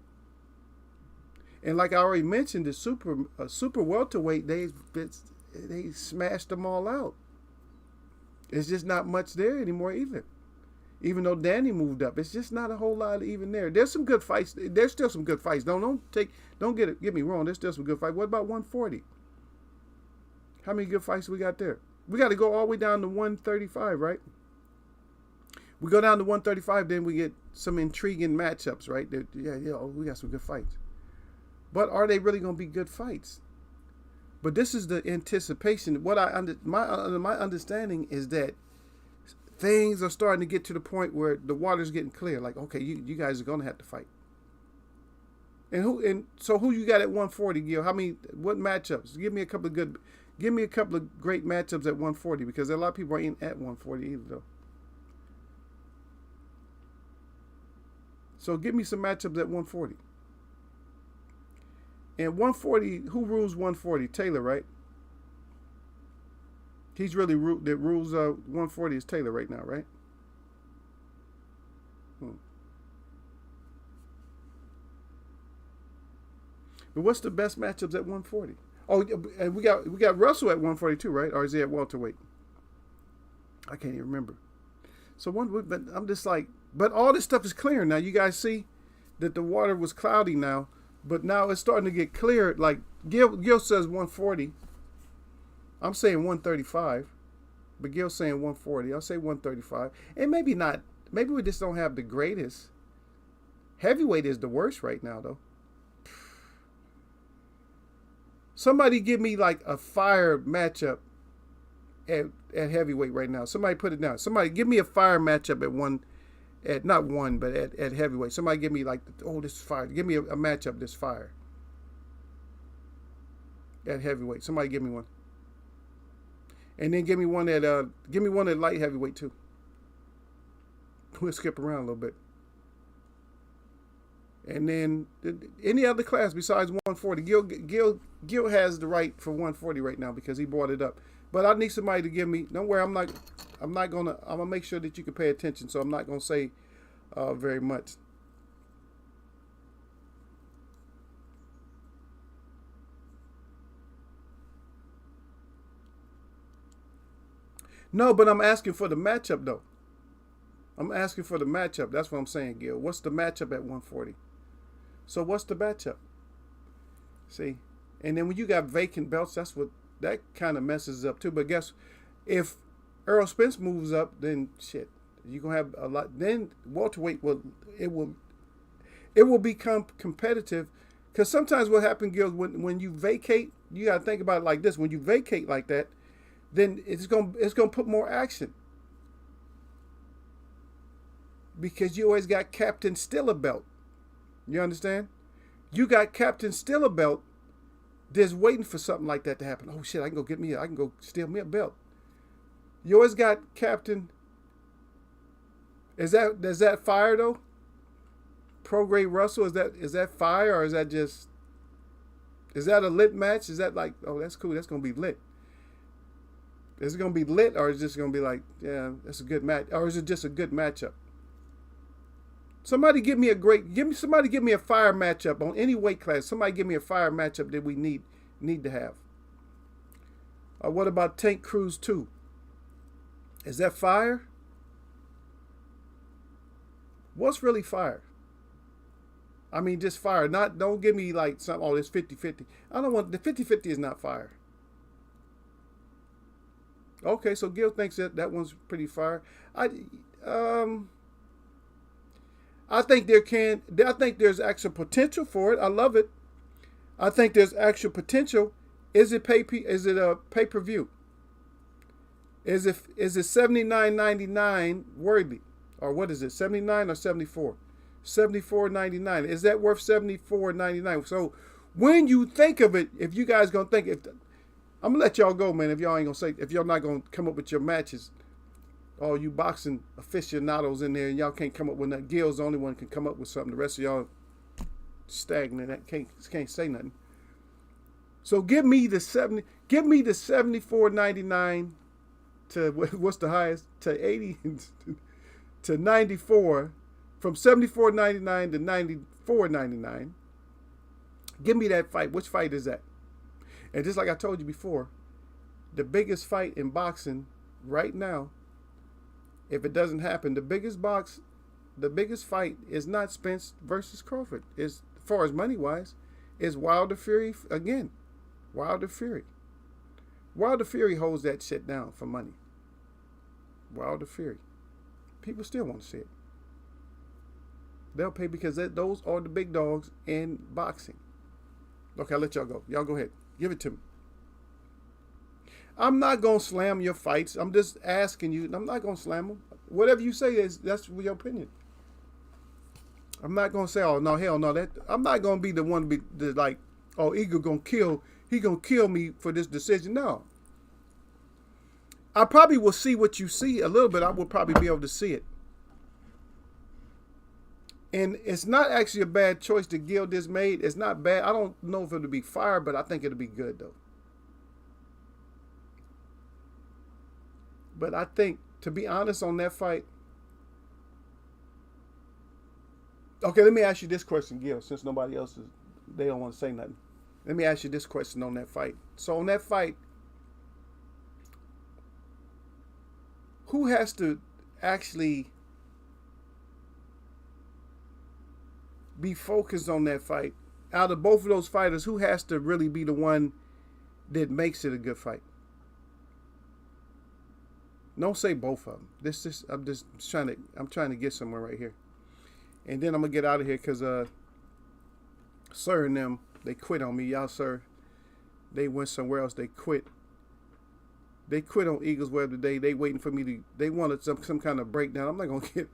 And like I already mentioned, the super welterweight, they smashed them all out. It's just not much there anymore either. Even though Danny moved up, it's just not a whole lot even there. There's some good fights. There's still some good fights. Don't get me wrong. There's still some good fights. What about 140? How many good fights we got there? We got to go all the way down to 135, right? We go down to 135, then we get some intriguing matchups, right? We got some good fights. But are they really going to be good fights? But this is the anticipation. My understanding is that things are starting to get to the point where the water's getting clear. Like, okay, you guys are going to have to fight. And so who you got at 140, Gil? What matchups? Give me a couple of great matchups at 140, because a lot of people ain't at 140 either, though. So give me some matchups at 140. And 140, who rules 140? Taylor, right? He's really that rules 140 is Taylor right now, right? But what's the best matchups at 140? Oh, and we got Russell at 142, right? Or is he at welterweight? I can't even remember. So but I'm just like, but all this stuff is clear now. You guys see that the water was cloudy now, but now it's starting to get clear. Like Gil says 140. I'm saying 135, but Gil's saying 140. I'll say 135, and maybe not. Maybe we just don't have the greatest. Heavyweight is the worst right now, though. Somebody give me like a fire matchup at heavyweight right now. Somebody put it down. Somebody give me a fire matchup at heavyweight. Somebody give me like, this is fire. Give me a matchup that's fire at heavyweight. Somebody give me one. And then give me one at light heavyweight too. We'll skip around a little bit. And then any other class besides 140. Gil has the right for 140 right now because he brought it up. But I need somebody to give me. Don't worry, I'm gonna make sure that you can pay attention. So I'm not gonna say very much. No, but I'm asking for the matchup though. I'm asking for the matchup. That's what I'm saying, Gil. What's the matchup at 140? So what's the matchup? See? And then when you got vacant belts, that kind of messes up too. But guess if Errol Spence moves up, then shit, you're gonna have a lot. Then welterweight will become competitive. Because sometimes what happens, Gil, when you vacate, you gotta think about it like this. When you vacate like that, then it's gonna put more action. Because you always got Captain Still a belt. You understand? You got Captain Still a belt just waiting for something like that to happen. Oh shit, I can go steal me a belt. You always got Captain. Does that fire though? Prograde Russell, is that fire, or is that a lit match? Is that like, oh, that's cool, that's gonna be lit? Is it gonna be lit, or is it just gonna be like, yeah, that's a good match, or is it just a good matchup? Somebody give me a fire matchup on any weight class. Somebody give me a fire matchup that we need to have. What about Tank Cruz 2? Is that fire? What's really fire? I mean, just fire. Don't give me like something, oh, it's 50-50. I don't want, the 50-50 is not fire. Okay, so Gil thinks that one's pretty fire. I think there's actual potential for it. I love it. I think there's actual potential. Is it a pay-per-view? Is it $79.99 worthy? Or what is it? 79 or 74? $74.99. Is that worth $74.99? So when you think of it, if you guys gonna think, I'm gonna let y'all go, man. If y'all not gonna come up with your matches, all you boxing aficionados in there, and y'all can't come up with nothing. Gil's the only one can come up with something. The rest of y'all stagnant. Can't say nothing. So give me the $74.99 to what's the highest, to 80 to 94, from $74.99 to $94.99. Give me that fight. Which fight is that? And just like I told you before, the biggest fight in boxing right now, if it doesn't happen, the biggest fight is not Spence versus Crawford. As far as money wise, is Wilder Fury again. Wilder Fury holds that shit down for money. Wilder Fury. People still want to see it. They'll pay because those are the big dogs in boxing. Okay, I'll let y'all go. Y'all go ahead. Give it to me. I'm not going to slam your fights. I'm just asking you. I'm not going to slam them. Whatever you say, that's your opinion. I'm not going to say, oh, no, hell no. I'm not going to be the one to be like, oh, Eagle going to kill me for this decision. No. I probably will see what you see a little bit. I will probably be able to see it. And it's not actually a bad choice that Gil just made. It's not bad. I don't know if it'll be fire, but I think it'll be good, though. But I think, to be honest on that fight... Okay, let me ask you this question, Gil, since nobody else they don't want to say nothing. Let me ask you this question on that fight. So on that fight, who has to actually be focused on that fight? Out of both of those fighters, who has to really be the one that makes it a good fight? Don't say both of them. I'm trying to get somewhere right here. And then I'm gonna get out of here because Sir and them, they quit on me. Y'all, sir, they went somewhere else. They quit. They quit on Eagles Web today. They waiting for me to. They wanted some kind of breakdown. I'm not gonna get.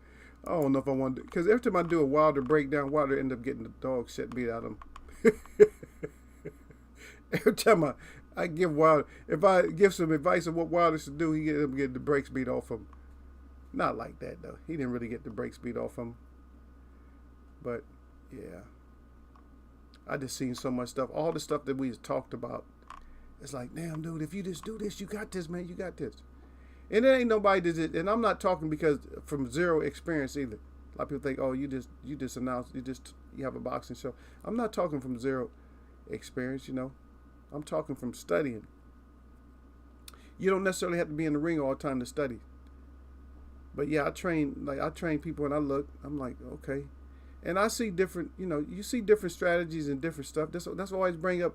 I don't know if I want to, because every time I do a Wilder breakdown, Wilder end up getting the dog shit beat out of him. Every time I give Wilder, if I give some advice on what Wilder should do, he end up getting the brakes beat off him. Not like that though. He didn't really get the brakes beat off him. But yeah, I just seen so much stuff. All the stuff that we talked about. It's like, damn, dude, if you just do this, you got this, man. You got this. And there ain't nobody does it. And I'm not talking because from zero experience either. A lot of people think, oh, you just announced, you have a boxing show. I'm not talking from zero experience, I'm talking from studying. You don't necessarily have to be in the ring all the time to study. But yeah, I train people, and I'm like, okay, and I see different, you see different strategies and different stuff. That's why I always bring up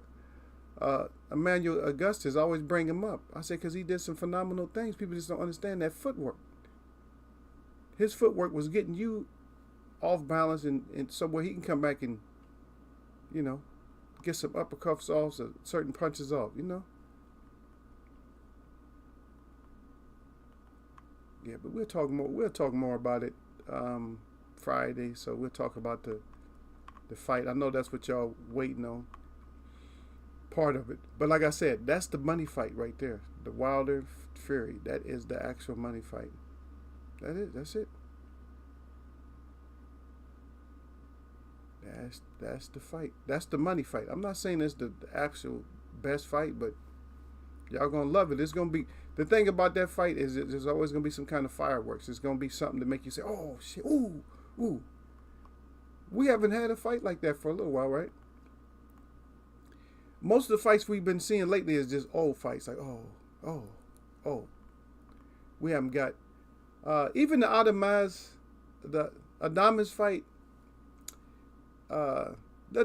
Emmanuel Augustus. I always bring him up. I say because he did some phenomenal things. People just don't understand that footwork. His footwork was getting you off balance, and somewhere he can come back and, get some uppercuts off, or certain punches off. Yeah, but we'll talk more. We'll talk more about it Friday. So we'll talk about the fight. I know that's what y'all waiting on. Part of it, but like I said, that's the money fight right there. The Wilder Fury. That is the actual money fight. That's it. That's the fight. That's the money fight. I'm not saying it's the actual best fight, but y'all gonna love it. It's gonna be, the thing about that fight is there's always gonna be some kind of fireworks. It's gonna be something to make you say, "Oh shit, ooh, ooh." We haven't had a fight like that for a little while, right? Most of the fights we've been seeing lately is just old fights, like oh. We haven't got even the Adames fight. The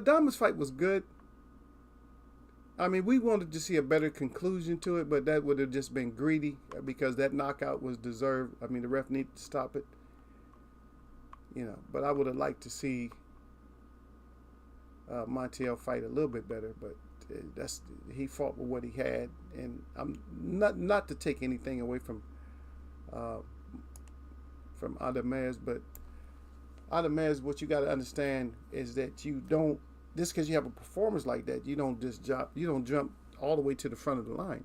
Adames fight was good. I mean, we wanted to see a better conclusion to it, but that would have just been greedy because that knockout was deserved. I mean, the ref needed to stop it. But I would have liked to see Montiel fight a little bit better, but he fought with what he had, and I'm not to take anything away from Adames, but Adames, what you got to understand is that you don't, just because you have a performance like that, you don't jump all the way to the front of the line.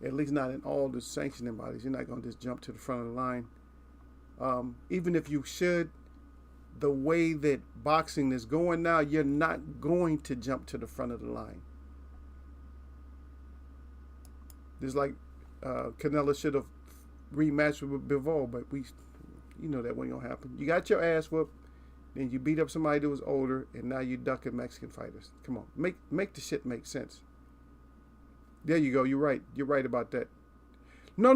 At least not in all the sanctioning bodies. You're not going to just jump to the front of the line. Even if you should, the way that boxing is going now, you're not going to jump to the front of the line. Just like Canella should have rematched with Bivol, but that wasn't gonna happen. You got your ass whooped, then you beat up somebody that was older, and now you ducking Mexican fighters. Come on, make the shit make sense. There you go. You're right. You're right about that. No.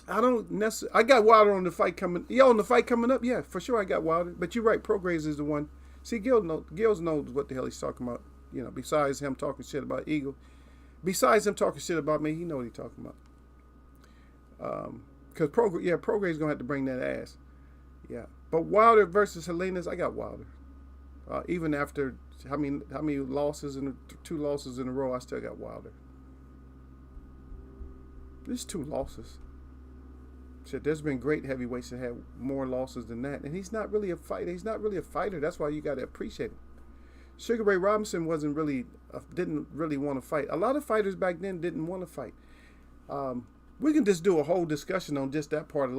I don't necessarily. I got Wilder on the fight coming. Yeah, on the fight coming up. Yeah, for sure I got Wilder. But you're right. Prograis is the one. See, Gills knows what the hell he's talking about. Besides him talking shit about Eagle. Besides him talking shit about me, he know what he's talking about. Because Prograis is going to have to bring that ass. Yeah. But Wilder versus Salinas, I got Wilder. Even after how many losses, and 2 losses in a row, I still got Wilder. There's 2 losses. Shit, there's been great heavyweights that had more losses than that. And he's not really a fighter. He's not really a fighter. That's why you got to appreciate him. Sugar Ray Robinson didn't really want to fight. A lot of fighters back then didn't want to fight. We can just do a whole discussion on just that part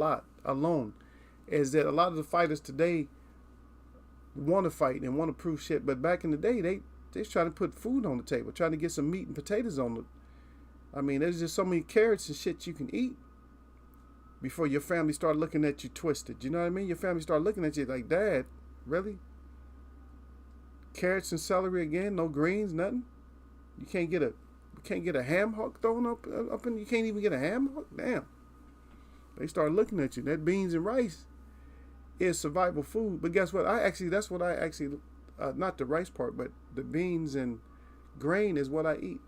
alone. Is that a lot of the fighters today want to fight and want to prove shit. But back in the day, they was trying to put food on the table, trying to get some meat and potatoes on it. I mean, there's just so many carrots and shit you can eat before your family start looking at you twisted. You know what I mean? Your family start looking at you like, "Dad, really? Carrots and celery again? No greens, nothing? You can't get a ham hock thrown up and you can't even get a ham hock? Damn." They start looking at you. That beans and rice is survival food. But guess what? That's what I actually, not the rice part, but the beans and grain is what I eat.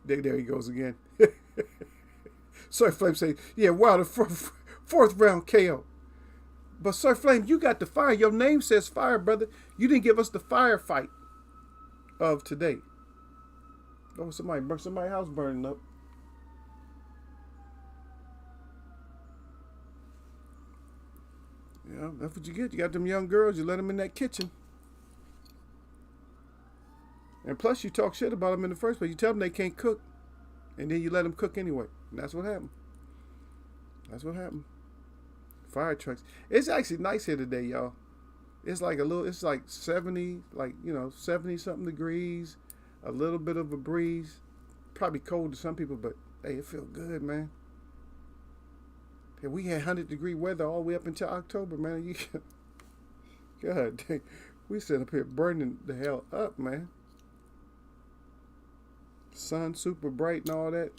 There he goes again. Sir Flame say, "Yeah, wow, the fourth round KO." But Sir Flame, you got the fire. Your name says fire, brother. You didn't give us the firefight of today. Oh, somebody's house burning up. Yeah, that's what you get. You got them young girls. You let them in that kitchen. And plus, you talk shit about them in the first place. You tell them they can't cook. And then you let them cook anyway. And that's what happened. Fire trucks. It's actually nice here today, y'all. It's like 70, 70 something degrees. A little bit of a breeze. Probably cold to some people, but hey, it feels good, man. Yeah, we had 100-degree weather all the way up until October, man. God dang. We sit up here burning the hell up, man. Sun super bright and all that.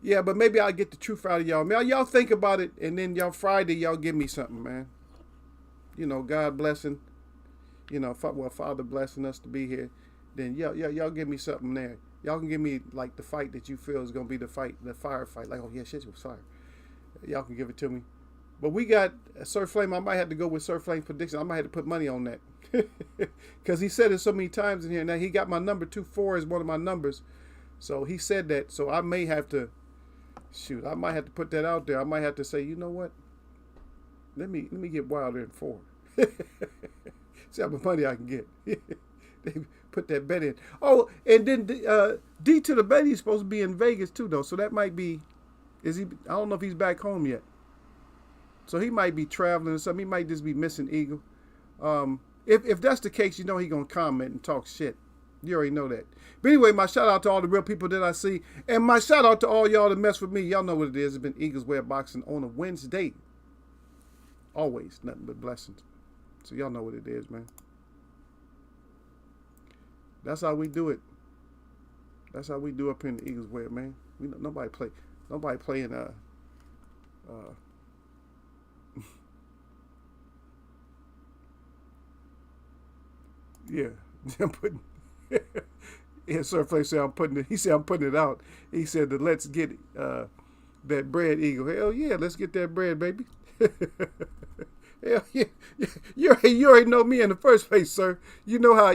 Yeah, but maybe I'll get the truth out of y'all. Man, y'all think about it, and then y'all Friday, y'all give me something, man. You know, God blessing. You know, Father blessing us to be here. Then y'all give me something there. Y'all can give me like the fight that you feel is gonna be the firefight. Like, oh yeah, shit was fire. Y'all can give it to me. But we got Sir Flame. I might have to go with Sir Flame's prediction. I might have to put money on that. Because he said it so many times in here. Now, he got my number. 2-4 is one of my numbers. So he said that. So I may have to, I might have to put that out there. I might have to say, you know what? Let me get wilder than 4. See how much money I can get. They put that bet in. Oh, and then D to the bet, he's supposed to be in Vegas too, though. So that might be, I don't know if he's back home yet. So he might be traveling or something. He might just be missing Eagle. If that's the case, you know he going to comment and talk shit. You already know that. But anyway, my shout out to all the real people that I see. And my shout out to all y'all that mess with me. Y'all know what it is. It's been Eagles Way of Boxing on a Wednesday. Always nothing but blessings. So y'all know what it is, man. That's how we do it. That's how we do up in the Eagles Way, man. Nobody playing yeah. I'm putting yeah, Sir Flay said I'm putting it. He said I'm putting it out. He said that let's get that bread, Eagle. Hell yeah, let's get that bread, baby. Hell yeah. You already know me in the first place, sir. You know how I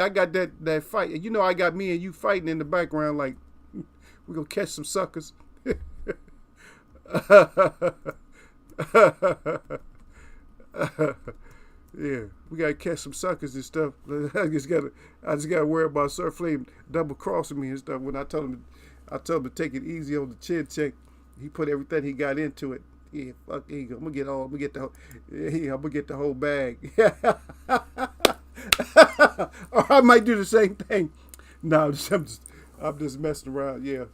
got that fight. You know I got me and you fighting in the background like we're gonna catch some suckers. Yeah, we gotta catch some suckers and stuff. I just gotta worry about Sir Flame double crossing me and stuff. When I told him to take it easy on the chin check, he put everything he got into it. Yeah, fuck Eagle. I'm gonna get the whole bag. Or I might do the same thing. No, I'm just messing around. Yeah,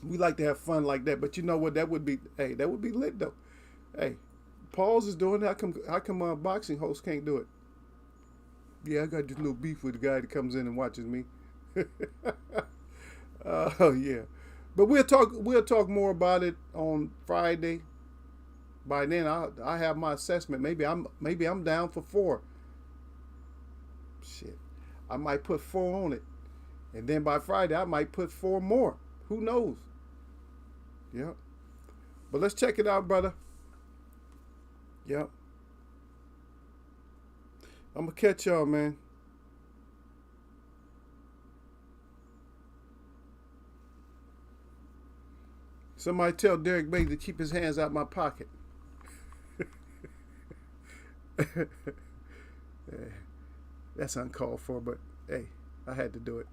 we like to have fun like that. But you know what? That would be lit though. Hey. Paul's is doing it. How come boxing hosts can't do it? Yeah, I got this little beef with the guy that comes in and watches me. Oh yeah, but we'll talk more about it on Friday. By then, I have my assessment. Maybe I'm down for 4. Shit, I might put 4 on it, and then by Friday I might put 4 more. Who knows? Yeah, but let's check it out, brother. Yep. I'm going to catch y'all, man. Somebody tell Derek Bailey to keep his hands out my pocket. That's uncalled for, but hey, I had to do it.